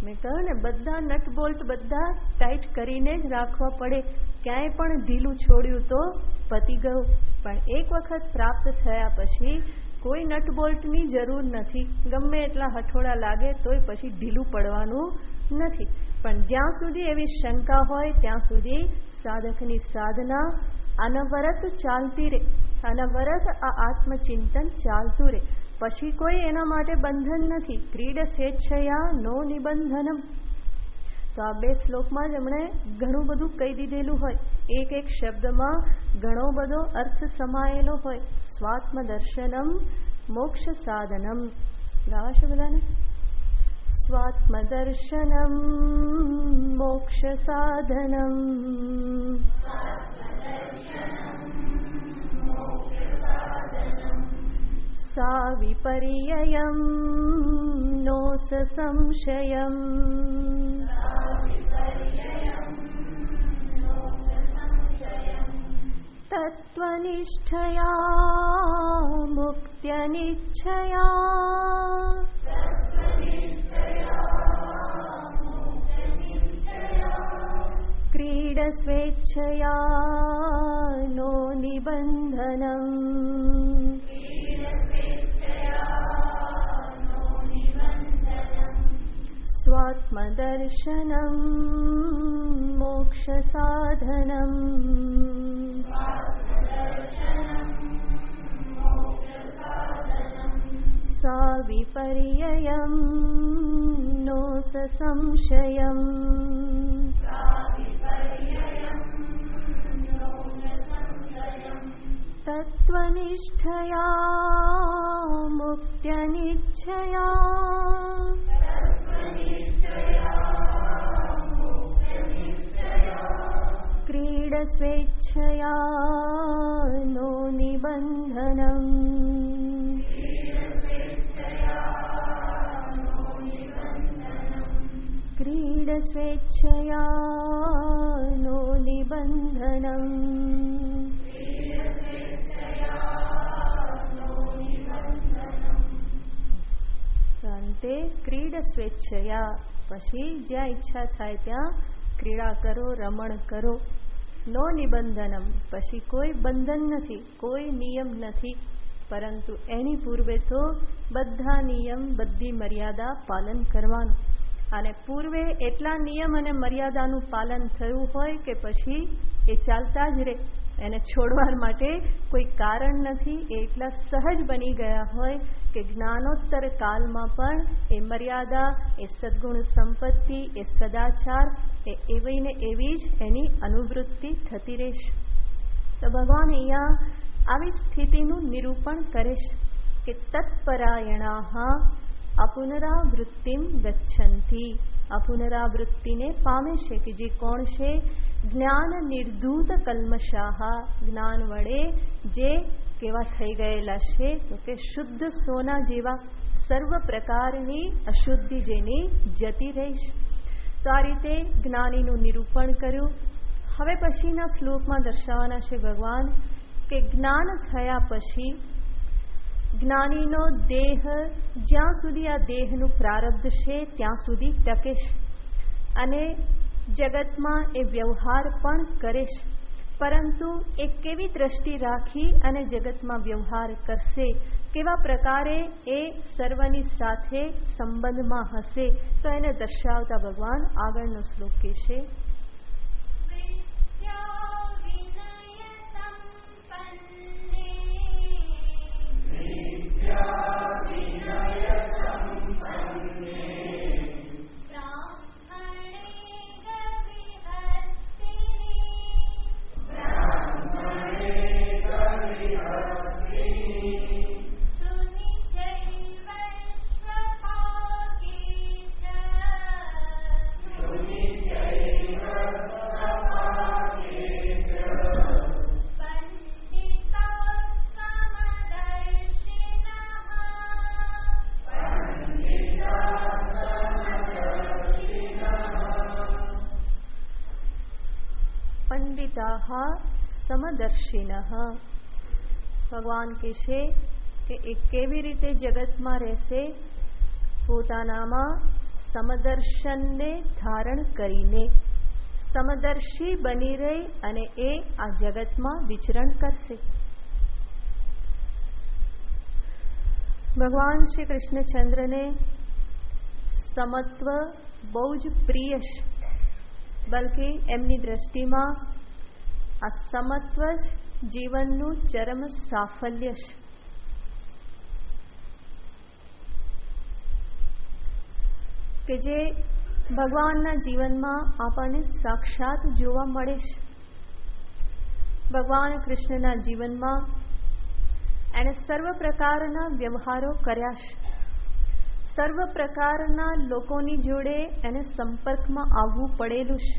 મેં કહ્યું ને, બધા નટ બોલ્ટ બધા ટાઈટ કરીને જ રાખવા પડે. ક્યાંય પણ ઢીલું છોડ્યું તો પતી ગયું. પણ એક વખત પ્રાપ્ત થયા પછી કોઈ નટ બોલ્ટની જરૂર નથી. ગમે એટલા હઠોડા લાગે તોય પછી ઢીલું પડવાનું નથી. પણ જ્યાં સુધી એવી શંકા હોય ત્યાં સુધી સાધકની સાધના અનવરત ચાલતી રહે, અનવરત આ આત્મચિંતન ચાલતું રહે. પછી કોઈ એના માટે બંધન નથી. ક્રીડ સ્વેચ્છયા નો નિબંધનમ. તો આ 2 શ્લોકમાં જ એમણે ઘણું બધું કહી દીધેલું હોય. એક એક શબ્દમાં ઘણો બધો અર્થ સમાયેલો હોય. સ્વાત્મ દર્શનમ મોક્ષ સાધનમ. ગાવાશે બધાને? સ્વાત્મ દર્શનમ મોક્ષ સાધનમ સા વિપર્યયમ નો સંશયમ. તત્વનિષ્ઠયા મુક્ત્યનિચ્છયા स्वेच्छया नो निबन्धनम् स्वात्मदर्शनं मोक्षसाधनम् सा विपर्ययं नो संशयम् तत्त्वनिष्ठया मुक्त्यनिच्छया क्रीडस्वेच्छया नो निबन्धनम् क्रीडस्वेच्छया नो निबन्धनम् અંતે ક્રીડ સ્વેચ્છયા પછી જ્યાં ઈચ્છા થાય ત્યાં ક્રીડા કરો, રમણ કરો. નો નિબંધનમ પછી કોઈ બંધન નથી, કોઈ નિયમ નથી, પરંતુ એની પૂર્વે તો બધા નિયમ, બધી મર્યાદા પાલન કરવાનું. અને પૂર્વે એટલા નિયમ અને મર્યાદાનું પાલન થયું હોય કે પછી એ ચાલતા જ રહે, એને છોડવા માટે કોઈ કારણ નથી. એ એટલા સહજ બની ગયા હોય કે જ્ઞાનોત્તર કાલમાં પણ એ મર્યાદા, એ સદ્ગુણ સંપત્તિ, એ સદાચાર એ એવી ને એવી જ એની અનુવૃત્તિ થતી રહેશે. તો ભગવાન અહીંયા આવી સ્થિતિનું નિરૂપણ કરે છે કે તત્પરાયણા અપુનરાવૃત્તિમ ગચ્છન્તિ. અપુનરાવૃત્તિને પામે છે કે જે કોણ છે? જ્ઞાન નિર્ધૂત કલ્મષાહ, જ્ઞાન વડે જે કેવા થઈ ગયેલા છે કે શુદ્ધ સોના જેવા, સર્વ પ્રકારની અશુદ્ધિ જેની જતી રહી છે. તો આ રીતે જ્ઞાનીનું નિરૂપણ કર્યું. હવે પછીના શ્લોકમાં દર્શાવવાના છે ભગવાન કે જ્ઞાન થયા પછી જ્ઞાનીનો દેહ જ્યાં સુધી આ દેહનું પ્રારબ્ધ છે ત્યાં સુધી ટકે છે અને જગતમાં એ વ્યવહાર પણ કરે છે. પરંતુ એ કેવી દ્રષ્ટિ રાખી અને જગતમાં વ્યવહાર કરશે, કેવા પ્રકારે એ સર્વની સાથે સંબંધમાં હશે, તો એને દર્શાવતા ભગવાન આગળનો શ્લોક કહેશે. સમદર્શિનઃ. ભગવાન કહેશે કે એ કેવી રીતે જગતમાં રહેશે? પોતાનામાં સમદર્શનને ધારણ કરીને સમદર્શી બની રહી અને એ આ જગતમાં વિચરણ કરશે. ભગવાન શ્રી કૃષ્ણચંદ્રને સમત્વ બહુ જ પ્રિય છે, બલકે એમની દ્રષ્ટિમાં આ સમત્વ જ જીવનનું ચરમ સાફલ્ય છે. કે જે ભગવાનના જીવનમાં આપણને સાક્ષાત જોવા મળે છે. ભગવાન કૃષ્ણના જીવનમાં એણે સર્વ પ્રકારના વ્યવહારો કર્યા છે, સર્વ પ્રકારના લોકોની જોડે એને સંપર્કમાં આવવું પડેલું છે.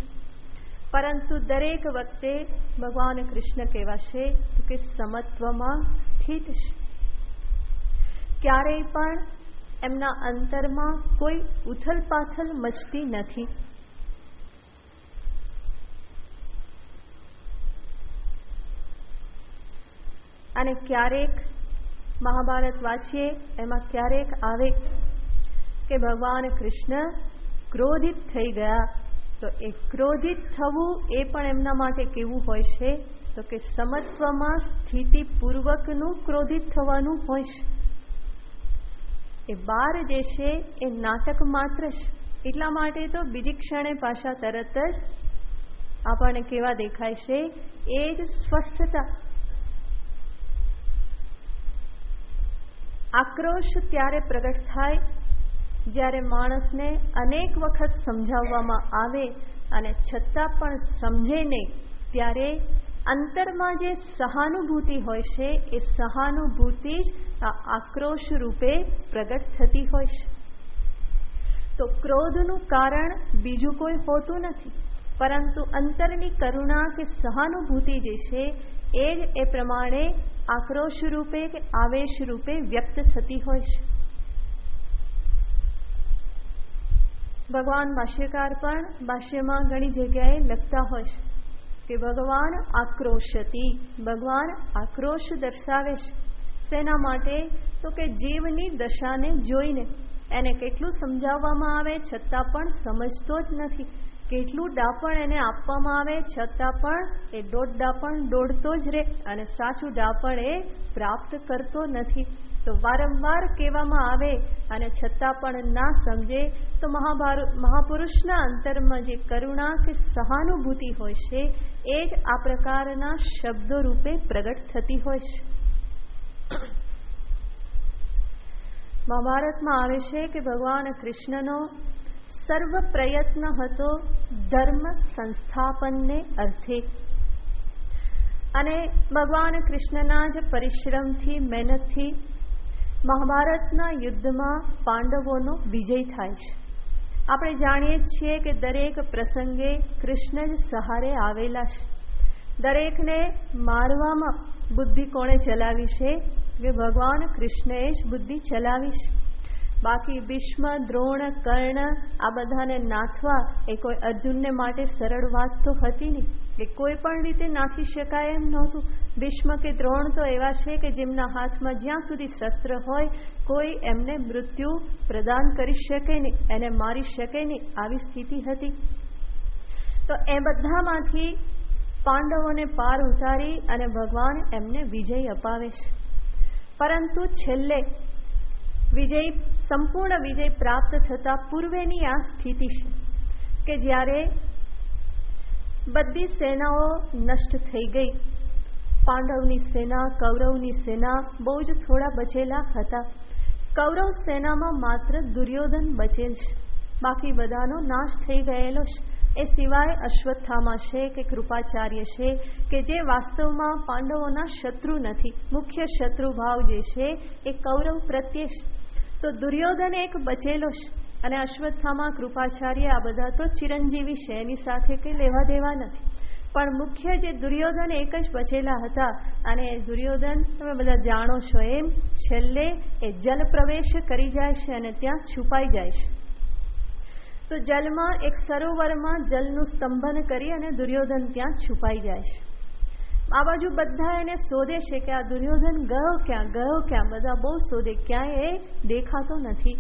પરંતુ દરેક વખતે ભગવાન કૃષ્ણ કહેવાશે કે સમત્વમાં સ્થિત છે. ક્યારેય પણ એમના અંતરમાં કોઈ ઉથલ પાથલ મચતી નથી. અને ક્યારેક મહાભારત વાંચીએ એમાં ક્યારેક આવે કે ભગવાન કૃષ્ણ ક્રોધિત થઈ ગયા તો એ ક્રોધિત થવું એ પણ એમના માટે કેવું હોય છે? તો કે સમત્વમાં સ્થિતિપૂર્વકનું ક્રોધિત થવાનું હોય છે. એ 12 જે છે એ નાટક માત્ર છે. એટલા માટે તો બીજી ક્ષણે પાછા તરત જ આપણને કેવા દેખાય છે? એ જ સ્વસ્થતા. આક્રોશ ત્યારે પ્રગટ થાય જ્યારે માણસને અનેક વખત સમજાવવામાં આવે અને છતાં પણ સમજે નહીં, ત્યારે અંતરમાં જે સહાનુભૂતિ હોય છે એ સહાનુભૂતિ જ આ આક્રોશ રૂપે પ્રગટ થતી હોય છે. તો ક્રોધનું કારણ બીજું કોઈ હોતું નથી, પરંતુ અંતરની કરુણા કે સહાનુભૂતિ જે છે એ જ એ પ્રમાણે આક્રોશ રૂપે કે આવેશ રૂપે વ્યક્ત થતી હોય છે. ભગવાન ભાષ્યકાર પણ ભાષ્યમાં ઘણી જગ્યાએ લખતા હોય છે કે ભગવાન આક્રોશતી, ભગવાન આક્રોશ દર્શાવે છે. શેના માટે? તો કે જીવની દશાને જોઈને. એને કેટલું સમજાવવામાં આવે છતાં પણ સમજતો જ નથી. કેટલું ડાપણ એને આપવામાં આવે છતાં પણ એ ડાપણ દોડતો જ રહે અને સાચું ડાપણ એ પ્રાપ્ત કરતો નથી. તો વારંવાર કહેવામાં આવે અને છતાં પણ ના સમજે, તો મહાપુરુષના અંતરમાં જે કરુણા કે સહાનુભૂતિ હોય છે એ જ આ પ્રકારના શબ્દો રૂપે પ્રગટ થતી હોય છે. મહાભારતમાં આવે છે કે ભગવાન કૃષ્ણનો સર્વ પ્રયત્ન હતો ધર્મ સંસ્થાપનને અર્થે, અને ભગવાન કૃષ્ણના જ પરિશ્રમથી, મહેનતથી મહાભારતના યુદ્ધમાં પાંડવોનો વિજય થાય છે. આપણે જાણીએ છીએ કે દરેક પ્રસંગે કૃષ્ણ જ સહારે આવેલા છે. દરેકને મારવામાં બુદ્ધિ કોણે ચલાવી છે? કે ભગવાન કૃષ્ણએ જ બુદ્ધિ ચલાવી છે. બાકી ભીષ્મ, દ્રોણ, કર્ણ આ બધાને નાથવા એ કોઈ અર્જુનને માટે સરળ વાત તો હતી નહીં, કે કોઈ પણ રીતે નાથી શકાય એમ નહોતું. ભીષ્મ કે દ્રોણ તો એવા છે કે જેમના હાથમાં જ્યાં સુધી શસ્ત્ર હોય કોઈ એમને મૃત્યુ પ્રદાન કરી શકે નહીં, એને મારી શકે નહીં, આવી સ્થિતિ હતી. તો એ બધામાંથી પાંડવોને પાર ઉતારી અને ભગવાન એમને વિજય અપાવે છે. પરંતુ છેલ્લે સંપૂર્ણ વિજય પ્રાપ્ત થતા પૂર્વેની આ સ્થિતિ છે કે જ્યારે બધી સેનાઓ નષ્ટ થઈ ગઈ. પાંડવની સેના, કૌરવની સેના બહુ જ થોડા બચેલા હતા. કૌરવ સેનામાં માત્ર દુર્યોધન બચેલ છે, બાકી બધાનો નાશ થઈ ગયેલો છે. એ સિવાય અશ્વત્થામા છે કે કૃપાચાર્ય છે કે જે વાસ્તવમાં પાંડવોના શત્રુ નથી. મુખ્ય શત્રુભાવ જે છે એ કૌરવ પ્રત્યે છે. તો દુર્યોધન એક બચેલો છે અને અશ્વત્થામા, કૃપાચાર્ય આ બધા તો ચિરંજીવી છે, એની સાથે કંઈ લેવા દેવા નથી. પણ મુખ્ય જે દુર્યોધન એક જ બચેલા હતા, અને એ દુર્યોધન તમે બધા જાણો છો એમ છેલ્લે એ જલ પ્રવેશ કરી જાય છે અને ત્યાં છુપાઈ જાય છે. તો જલમાં એક સરોવરમાં જલનું સ્તંભન કરી અને દુર્યોધન ત્યાં છુપાઈ જાય છે. આ બાજુ બધા એને શોધે છે કે આ દુર્યોધન ગયો ક્યાં, બધા બહુ શોધે, ક્યાંય એ દેખાતો નથી.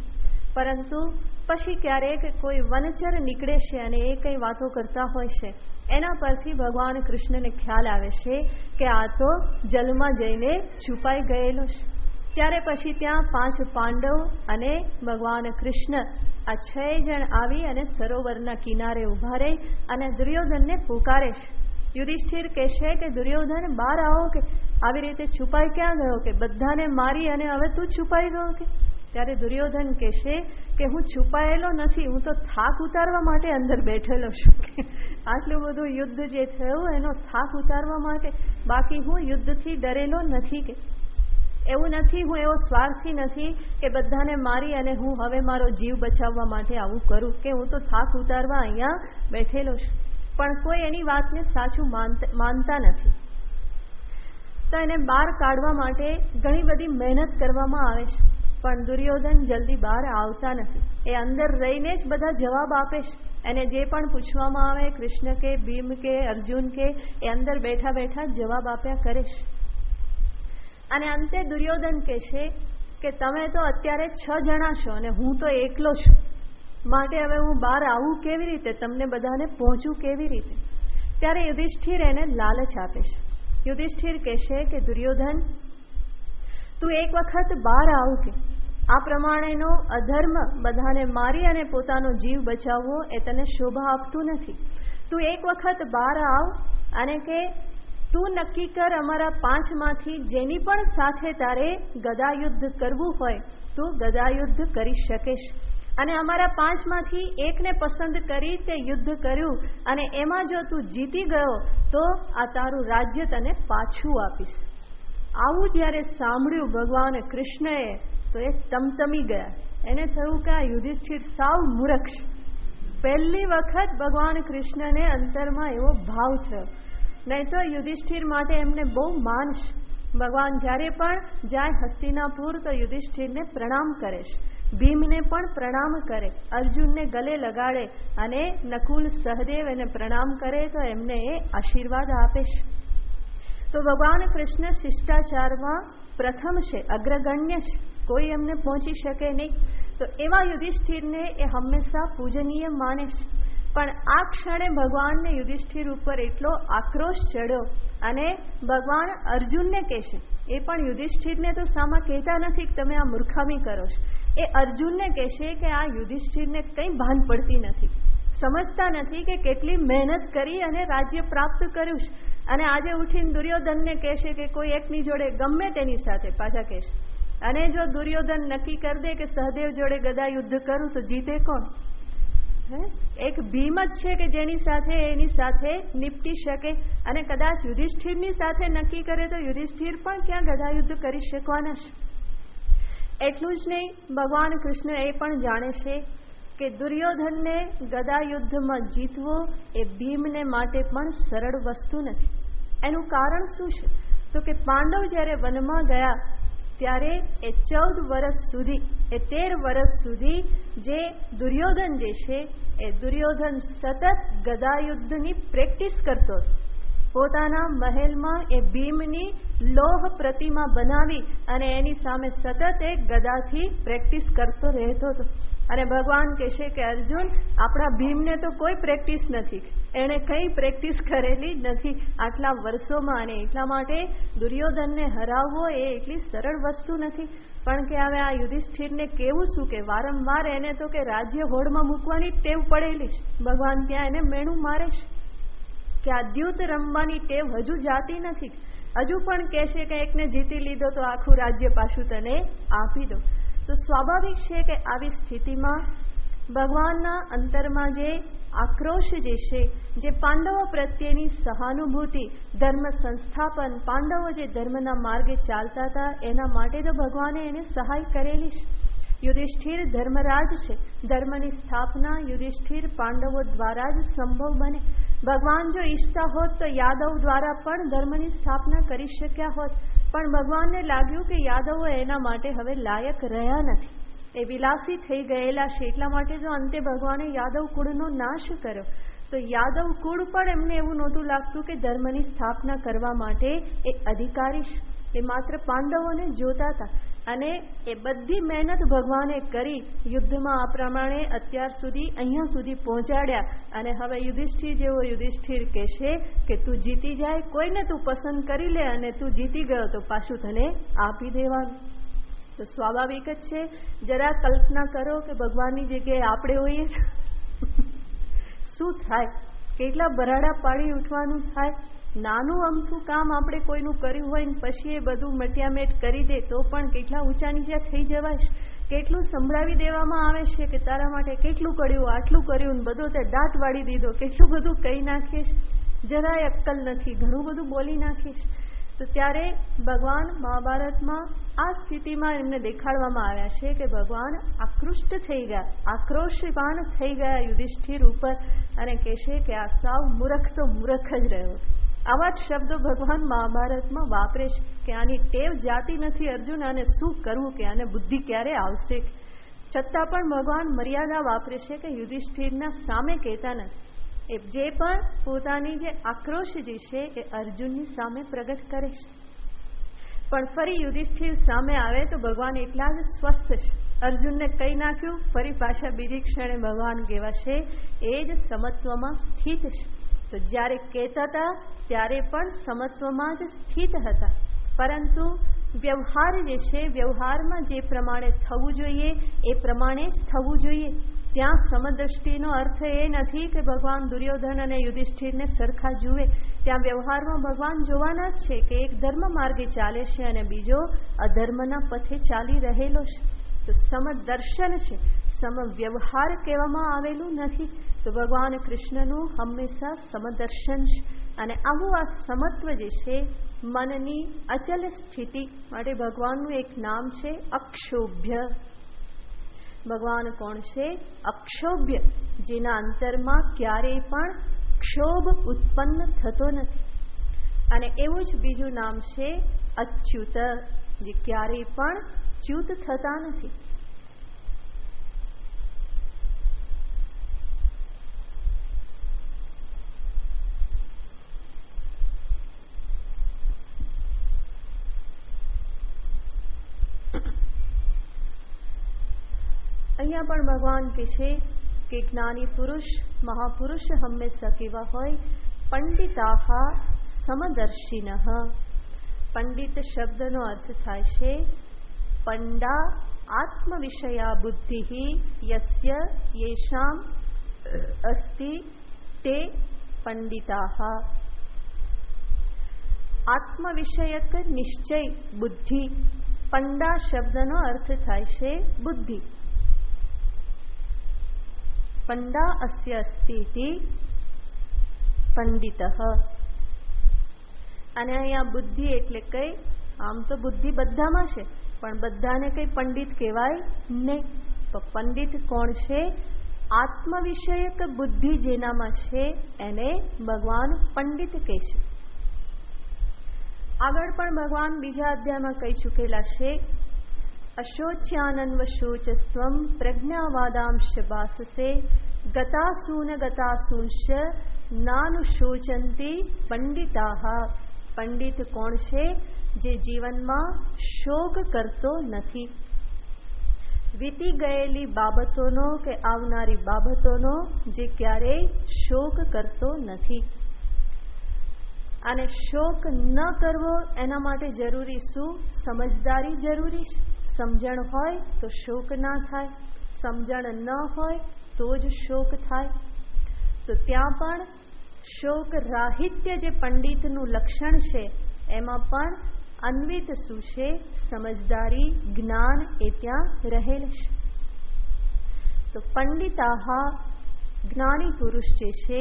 પરંતુ પછી ક્યારેક કોઈ વનચર નીકળે છે અને એ કંઈ વાતો કરતા હોય છે. એના પરથી ભગવાન કૃષ્ણને ખ્યાલ આવે છે કે આ તો જલમાં જઈને છુપાઈ ગયેલો છે. ત્યારે પછી ત્યાં 5 પાંડવ અને ભગવાન કૃષ્ણ આ 6 જણ આવી અને સરોવરના કિનારે ઉભા રહી અને દુર્યોધનને પુકારે છે. યુધિષ્ઠિર કહેશે કે દુર્યોધન બહાર આવો, કે આવી રીતે છુપાઈ ક્યાં ગયો, કે બધાને મારી અને હવે તું છુપાઈ ગયો કે? ત્યારે દુર્યોધન કહેશે કે હું છુપાયેલો નથી, હું તો થાક ઉતારવા માટે અંદર બેઠેલો છું. આટલું બધું યુદ્ધ જે થયું એનો થાક ઉતારવા માટે, બાકી હું યુદ્ધથી ડરેલો નથી. કે એવું નથી, હું એવો સ્વાર્થી નથી કે બધાને મારી અને હું હવે મારો જીવ બચાવવા માટે આવું કરું, કે હું તો થાક ઉતારવા અહીંયા બેઠેલો છું. પણ કોઈ એની વાતને સાચું માનતા નથી. તો એને બહાર કાઢવા માટે ઘણી બધી મહેનત કરવામાં આવે છે, પણ દુર્યોધન જલ્દી બહાર આવતા નથી. એ અંદર રહીને જ બધા જવાબ આપે છે. એને જે પણ પૂછવામાં આવે, કૃષ્ણ કે, ભીમ કે, અર્જુન કે, એ અંદર બેઠા બેઠા જવાબ આપ્યા કરે છે. અને અંતે દુર્યોધન કહે છે કે તમે તો અત્યારે 6 જણા છો અને હું તો એકલો છું. માટે હવે હું બહાર આવું કેવી રીતે, તમને બધાને પહોંચું કેવી રીતે? ત્યારે યુધિષ્ઠિર એને લાલચ આપે છે. યુધિષ્ઠિર કહેશે કે દુર્યોધન, તું એક વખત બહાર આવ, કે આ પ્રમાણેનો અધર્મ બધાને મારી અને પોતાનો જીવ બચાવવો એ તને શોભા આપતું નથી. તું એક વખત બહાર આવ અને કે તું નક્કી કર, અમારા 5માંથી જેની પણ સાથે તારે ગદાયુદ્ધ કરવું હોય તું ગદાયુદ્ધ કરી શકીશ, અને અમારા 5માંથી એકને પસંદ કરી તે યુદ્ધ કર્યું, અને એમાં જો તું જીતી ગયો તો આ તારું રાજ્ય તને પાછું આપીશ. આવું જ્યારે સાંભળ્યું ભગવાન કૃષ્ણએ તો એ તમતમી ગયા. એને થયું કે આ યુધિષ્ઠિર સાવ મૂર્ખ છે. પહેલી વખત ભગવાન કૃષ્ણને અંતરમાં એવો ભાવ થયો. નહીં તો યુધિષ્ઠિર માટે એમને બહુ માન છે. ભગવાન જ્યારે પણ જાય હસ્તિનાપુર તો યુધિષ્ઠિરને પ્રણામ કરે છે, ભીમને પણ પ્રણામ કરે, અર્જુનને ગલે લગાડે, અને નકુલ સહદેવ એને પ્રણામ કરે તો એમને એ આશીર્વાદ આપે છે. તો ભગવાન કૃષ્ણ શિષ્ટાચારમાં પ્રથમ છે, અગ્રગણ્ય છે, કોઈ એમને પહોંચી શકે નહીં. તો એવા યુધિષ્ઠિરને એ હંમેશા પૂજનીય માને છે. પણ આ ક્ષણે ભગવાનને યુધિષ્ઠિર ઉપર એટલો આક્રોશ ચડ્યો, અને ભગવાન અર્જુનને કહેશે, એ પણ યુધિષ્ઠિરને તો સામા કહેતા નથી કે તમે આ મૂર્ખામી કરો છો, એ અર્જુનને કહેશે કે આ યુધિષ્ઠિરને કંઈ ભાન પડતી નથી, સમજતા નથી કે કેટલી મહેનત કરી અને રાજ્ય પ્રાપ્ત કર્યું છે. અને આજે ઉઠીને દુર્યોધનને કહેશે કે કોઈ એકની જોડે ગમે તેની સાથે પાછા કહેશે. અને જો દુર્યોધન નક્કી કરી દે કે સહદેવ જોડે ગદા યુદ્ધ કરું તો જીતે કોણ? એક ભીમ જ છે કે જેની સાથે એની સાથે નિપટી શકે, અને કદાચ યુધિષ્ઠિરની સાથે નક્કી કરે તો યુધિષ્ઠિર પણ ક્યાં ગદા યુદ્ધ કરી શકવાના છે. એટલું જ નહીં, ભગવાન કૃષ્ણ એ પણ જાણે છે કે દુર્યોધનને ગદા યુદ્ધમાં જીતવો એ ભીમને માટે પણ સરળ વસ્તુ નથી. એનું કારણ શું છે? તો કે પાંડવ જ્યારે વનમાં ગયા ત્યારે એ 14 વર્ષ સુધી, એ 13 વર્ષ સુધી જે દુર્યોધન જે છે એ દુર્યોધન સતત ગદાયુદ્ધની પ્રેક્ટિસ કરતો હતો. પોતાના મહેલમાં એ ભીમની લોહ પ્રતિમા બનાવી અને એની સામે સતત એ ગદાથી પ્રેક્ટિસ કરતો રહેતો હતો. અને ભગવાન કહેશે કે અર્જુન, આપણા ભીમને તો કોઈ પ્રેક્ટિસ નથી, એણે કંઈ પ્રેક્ટિસ કરેલી નથી આટલા વર્ષોમાં, અને એટલા માટે દુર્યોધનને હરાવવો એ એટલી સરળ વસ્તુ નથી. પણ કે હવે આ યુધિષ્ઠિરને કેવું શું કે વારંવાર એને તો કે રાજ્ય હોડમાં મૂકવાની ટેવ પડેલી છે. ભગવાન ત્યાં એને મેણું મારે છે કે આ દ્યુત રમવાની ટેવ હજુ જાતી નથી. હજુ પણ કહેશે કે એકને જીતી લીધો તો આખું રાજ્ય પાછું તને આપી દો. તો સ્વાભાવિક છે કે આવી સ્થિતિમાં ભગવાનના અંતરમાં જે આક્રોશ જે છે, જે પાંડવો પ્રત્યેની સહાનુભૂતિ, ધર્મ સંસ્થાપન, પાંડવો જે ધર્મના માર્ગે ચાલતા હતા એના માટે તો ભગવાને એને સહાય કરેલી છે. યુધિષ્ઠિર ધર્મરાજ છે, ધર્મની સ્થાપના યુધિષ્ઠિર પાંડવો દ્વારા જ સંભવ બને. ભગવાન જો ઈચ્છતા હોત તો યાદવ દ્વારા પણ ધર્મની સ્થાપના કરી શક્યા હોત, પણ ભગવાનને લાગ્યું કે યાદવો એના માટે હવે લાયક રહ્યા નથી, એ વિલાસી થઈ ગયેલા છે. એટલા માટે જો અંતે ભગવાને યાદવ કુળનો નાશ કર્યો. તો યાદવ કુળ પણ એમને એવું નહોતું લાગતું કે ધર્મની સ્થાપના કરવા માટે એ અધિકારી છે. એ માત્ર પાંડવોને જોતા હતા, અને એ બધી મહેનત ભગવાને કરી યુદ્ધમાં આ પ્રમાણે અત્યાર સુધી અહીંયા સુધી પહોંચાડ્યા. અને હવે યુધિષ્ઠિર જેવો યુધિષ્ઠિર કહેશે કે તું જીતી જાય, કોઈને તું પસંદ કરી લે, અને તું જીતી ગયો તો પાછું તને આપી દેવાનું. તો સ્વાભાવિક જ છે, જરા કલ્પના કરો કે ભગવાનની જગ્યાએ આપણે હોઈએ શું થાય, કેટલા બરાડા પાડી ઉઠવાનું થાય. નાનું અમથું કામ આપણે કોઈનું કર્યું હોય ને પછી એ બધું મટિયામેટ કરી દે તો પણ કેટલા ઊંચા નીચા થઈ જવાય. કેટલું સંભળાવી દેવામાં આવે છે કે તારા માટે કેટલું કર્યું, આટલું કર્યું, ને બધો તે દાંત વાળી દીધો, કેટલું બધું કહી નાખીશ, જરાય અક્કલ નથી, ઘણું બધું બોલી નાખીશ. તો ત્યારે ભગવાન મહાભારતમાં આ સ્થિતિમાં એમને દેખાડવામાં આવ્યા છે કે ભગવાન આકૃષ્ટ થઈ ગયા, આક્રોશવાન થઈ ગયા યુધિષ્ઠિર ઉપર, અને કહેશે કે આ સાવ મૂર્ખ તો મૂર્ખ જ રહ્યો. આવા જ શબ્દો ભગવાન મહાભારતમાં વાપરે છે કે આની ટેવ જાતી નથી અર્જુન, આને શું કરવું, કે આને બુદ્ધિ ક્યારે આવશે. છતાં પણ ભગવાન મર્યાદા વાપરે છે કે યુધિષ્ઠિરના સામે કહેતા નથી. એ જે પણ પોતાની જે આક્રોશ જે છે એ અર્જુનની સામે પ્રગટ કરે છે. પણ ફરી યુધિષ્ઠિર સામે આવે તો ભગવાન એટલા જ સ્વસ્થ છે, અર્જુનને કહી નાખ્યું, ફરી પાછા બીજી ક્ષણે ભગવાન કહેવાશે એ જ સમત્વમાં સ્થિત છે. તો જ્યારે કહેતા હતા ત્યારે પણ સમત્વમાં જ સ્થિત હતા, પરંતુ વ્યવહાર જે છે, વ્યવહારમાં જે પ્રમાણે થવું જોઈએ એ પ્રમાણે જ થવું જોઈએ. ત્યાં સમદ્રષ્ટિનો અર્થ એ નથી કે ભગવાન દુર્યોધન અને યુધિષ્ઠિરને સરખા જુએ. ત્યાં વ્યવહારમાં ભગવાન જોવાના જ છે કે એક ધર્મ માર્ગે ચાલે છે અને બીજો અધર્મના પથે ચાલી રહેલો છે. તો સમદર્શન છે, સમવ્યવહાર કહેવામાં આવેલું નથી. તો ભગવાન કૃષ્ણનું હંમેશા સમદર્શન છે. અને આવું આ સમત્વ જે છે, મનની અચલ સ્થિતિ માટે ભગવાનનું એક નામ છે અક્ષોભ્ય. ભગવાન કોણ છે? અક્ષોભ્ય, જેના અંતરમાં ક્યારેય પણ ક્ષોભ ઉત્પન્ન થતો નથી. અને એવું જ બીજું નામ છે અચ્યુત, જે ક્યારેય પણ ચ્યુત થતા નથી. અહીંયા પણ ભગવાન કહે છે કે જ્ઞાની પુરુષ, મહાપુરુષ હંમેશા કેવા હોય? પંડિતાહ સમદર્શિનઃ. પંડિત શબ્દનો અર્થ થાય છે પંડા આત્મવિષયા બુદ્ધિ યસ્ય યેષામ અસ્તિ તે પંડિતાહ. આત્મવિષયક નિશ્ચય બુદ્ધિ. પંડા શબ્દનો અર્થ થાય છે બુદ્ધિ. પંડા અસ્ય અસ્તિ પંડિતઃ. અને અહીંયા બુદ્ધિ એટલે કઈ? આમ તો બુદ્ધિ બધામાં છે, પણ બધાને કઈ પંડિત કહેવાય નહીં. તો પંડિત કોણ છે? આત્મવિષયક બુદ્ધિ જેનામાં છે એને ભગવાન પંડિત કહે છે. આગળ પણ ભગવાન બીજા અધ્યાયમાં કહી ચૂકેલા છે, અશોચ્યાનન્વશોચસ્ત્વમ પ્રજ્ઞાવાદાંશ ભાસસે ગતાસૂન ગતાસૂંશ નાનુશોચંતી પંડિતાહ. પંડિત કોણ છે? જે જીવનમાં શોક કરતો નથી. વીતી ગયેલી બાબતોનો કે આવનારી બાબતોનો જે ક્યારેય શોક કરતો નથી. અને શોક ન કરવો એના માટે જરૂરી શું? સમજદારી જરૂરી છે. સમજણ હોય તો શોક ના થાય, સમજણ ન હોય તો જ શોક થાય. તો ત્યાં પણ શોક રાહિત્ય જે પંડિતનું લક્ષણ છે એમાં પણ અન્વિત શું છે? સમજદારી, જ્ઞાન એ ત્યાં રહેલ છે. તો પંડિતાહ, જ્ઞાની પુરુષ જે છે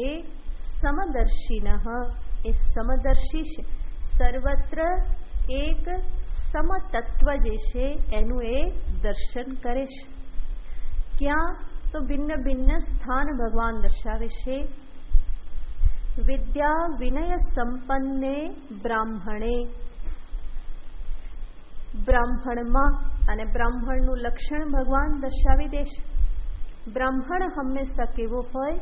એ સમદર્શિનઃ, એ સમદર્શી છે. સર્વત્ર એક સમતત્વ જે છે એનું એ દર્શન કરે છે. ક્યાં? તો ભિન્ન ભિન્ન સ્થાન ભગવાન દર્શાવે છે. વિદ્યા વિનય સંપન્ને બ્રાહ્મણે. બ્રાહ્મણમાં, અને બ્રાહ્મણનું લક્ષણ ભગવાન દર્શાવી દેશે. બ્રાહ્મણ હંમેશા કેવો હોય?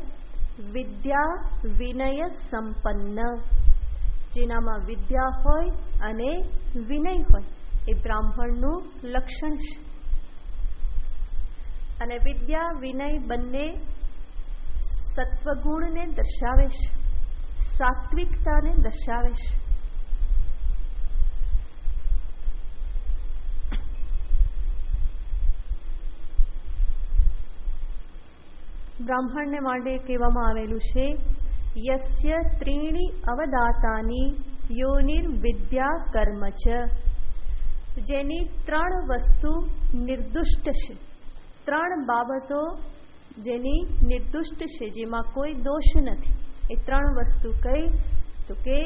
વિદ્યા વિનય સંપન્ન, જેનામાં વિદ્યા હોય અને વિનય હોય, એ બ્રાહ્મણનું લક્ષણ છે. અને વિદ્યા વિનય બંને સત્વગુણને દર્શાવે છે, સાત્વિકતાને દર્શાવે છે. બ્રાહ્મણને માટે કહેવામાં આવેલું છે યસ્ય ત્રીણી અવદાતાની યોનિર્વિદ્યા કર્મ ચ. જેની ત્રણ વસ્તુ નિર્દુષ્ટ છે, ત્રણ બાબતો જેની નિર્દુષ્ટ છે, જેમાં કોઈ દોષ નથી. એ ત્રણ વસ્તુ કઈ? તો કે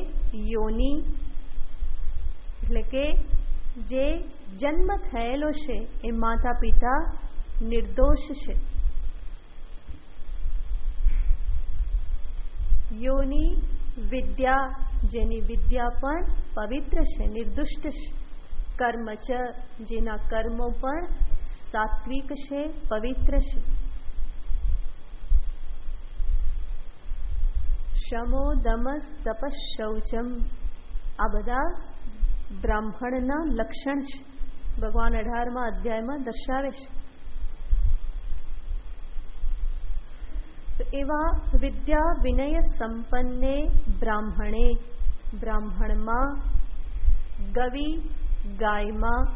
યોની, એટલે કે જે જન્મ થયેલો છે એ માતા પિતા નિર્દોષ છે. યોની વિદ્યા, જેની વિદ્યા પણ પવિત્ર છે, નિર્દુષ્ટ છે. કર્મ ચ, જેના કર્મો પણ સાત્વિક છે, પવિત્ર છે. શમો દમસ તપસ શૌચમ, આ બધા બ્રાહ્મણના લક્ષણ છે. ભગવાન 18મા અધ્યાયમાં દર્શાવે છે. તો એવા વિદ્યા વિનય સંપન્ને બ્રાહ્મણે, બ્રાહ્મણમાં, ગવિ ગાયમાં,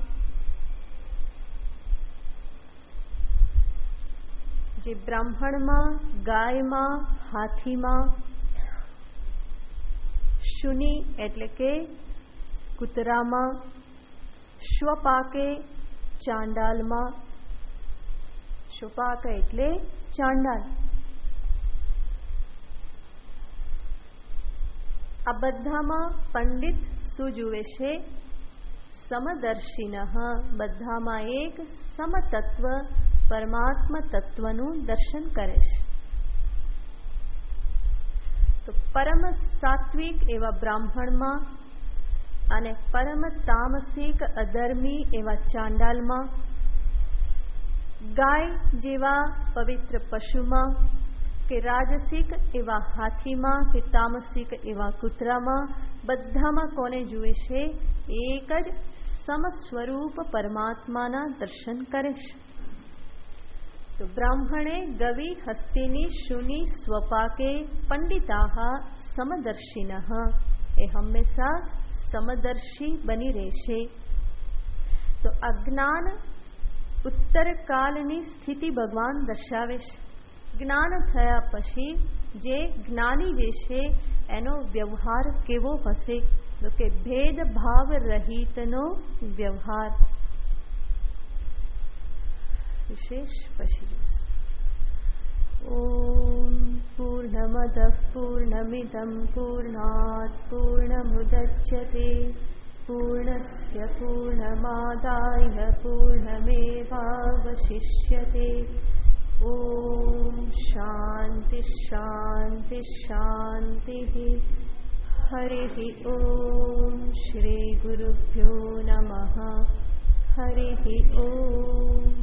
જે બ્રાહ્મણમાં, ગાયમાં, હાથીમાં, શુની એટલે કે કૂતરામાં, શ્વપાકે ચાંડાલમાં, શ્વપાક એટલે ચાંડાલ, આ બધામાં પંડિત શું જુએ છે? સમદર્શિનઃ, બધામાં એક સમતત્વ પરમાત્મા તત્વનું દર્શન કરે છે. તો પરમ સાત્વિક એવા બ્રાહ્મણમાં અને પરમ તામસિક અધર્મી એવા ચાંડાલમાં, ગાય જેવા પવિત્ર પશુમાં કે રાજસિક એવા હાથીમાં કે તામસિક એવા કૂતરામાં, બધામાં કોને જુએ છે? એક જ સમસ્વરૂપ પરમાત્માના દર્શન કરે છે. તો બ્રાહ્મણે ગવિ હસ્તિની શુનિ સ્વપાકે પંડિતાઃ સમદર્શિનઃ, એ હંમેશા સમદર્શી બની રહેશે. તો આ જ્ઞાન ઉત્તરકાલની સ્થિતિ ભગવાન દર્શાવે છે. જ્ઞાન થયા પછી જે જ્ઞાની જે છે એનો વ્યવહાર કેવો હશે? તો કે ભેદભાવ રહિતનો વ્યવહાર. વિશેષ પછી જોશે. ઓમ પૂર્ણમદ પૂર્ણમિદં પૂર્ણાત પૂર્ણમુદચ્યતે પૂર્ણસ્ય પૂર્ણમાદાય પૂર્ણમેવાવશિષ્યતે. ઓમ શાંતિ શાંતિ શાંતિ. હરિ ઓમ શ્રી ગુરુભ્યો નમઃ. હરિ ઓમ.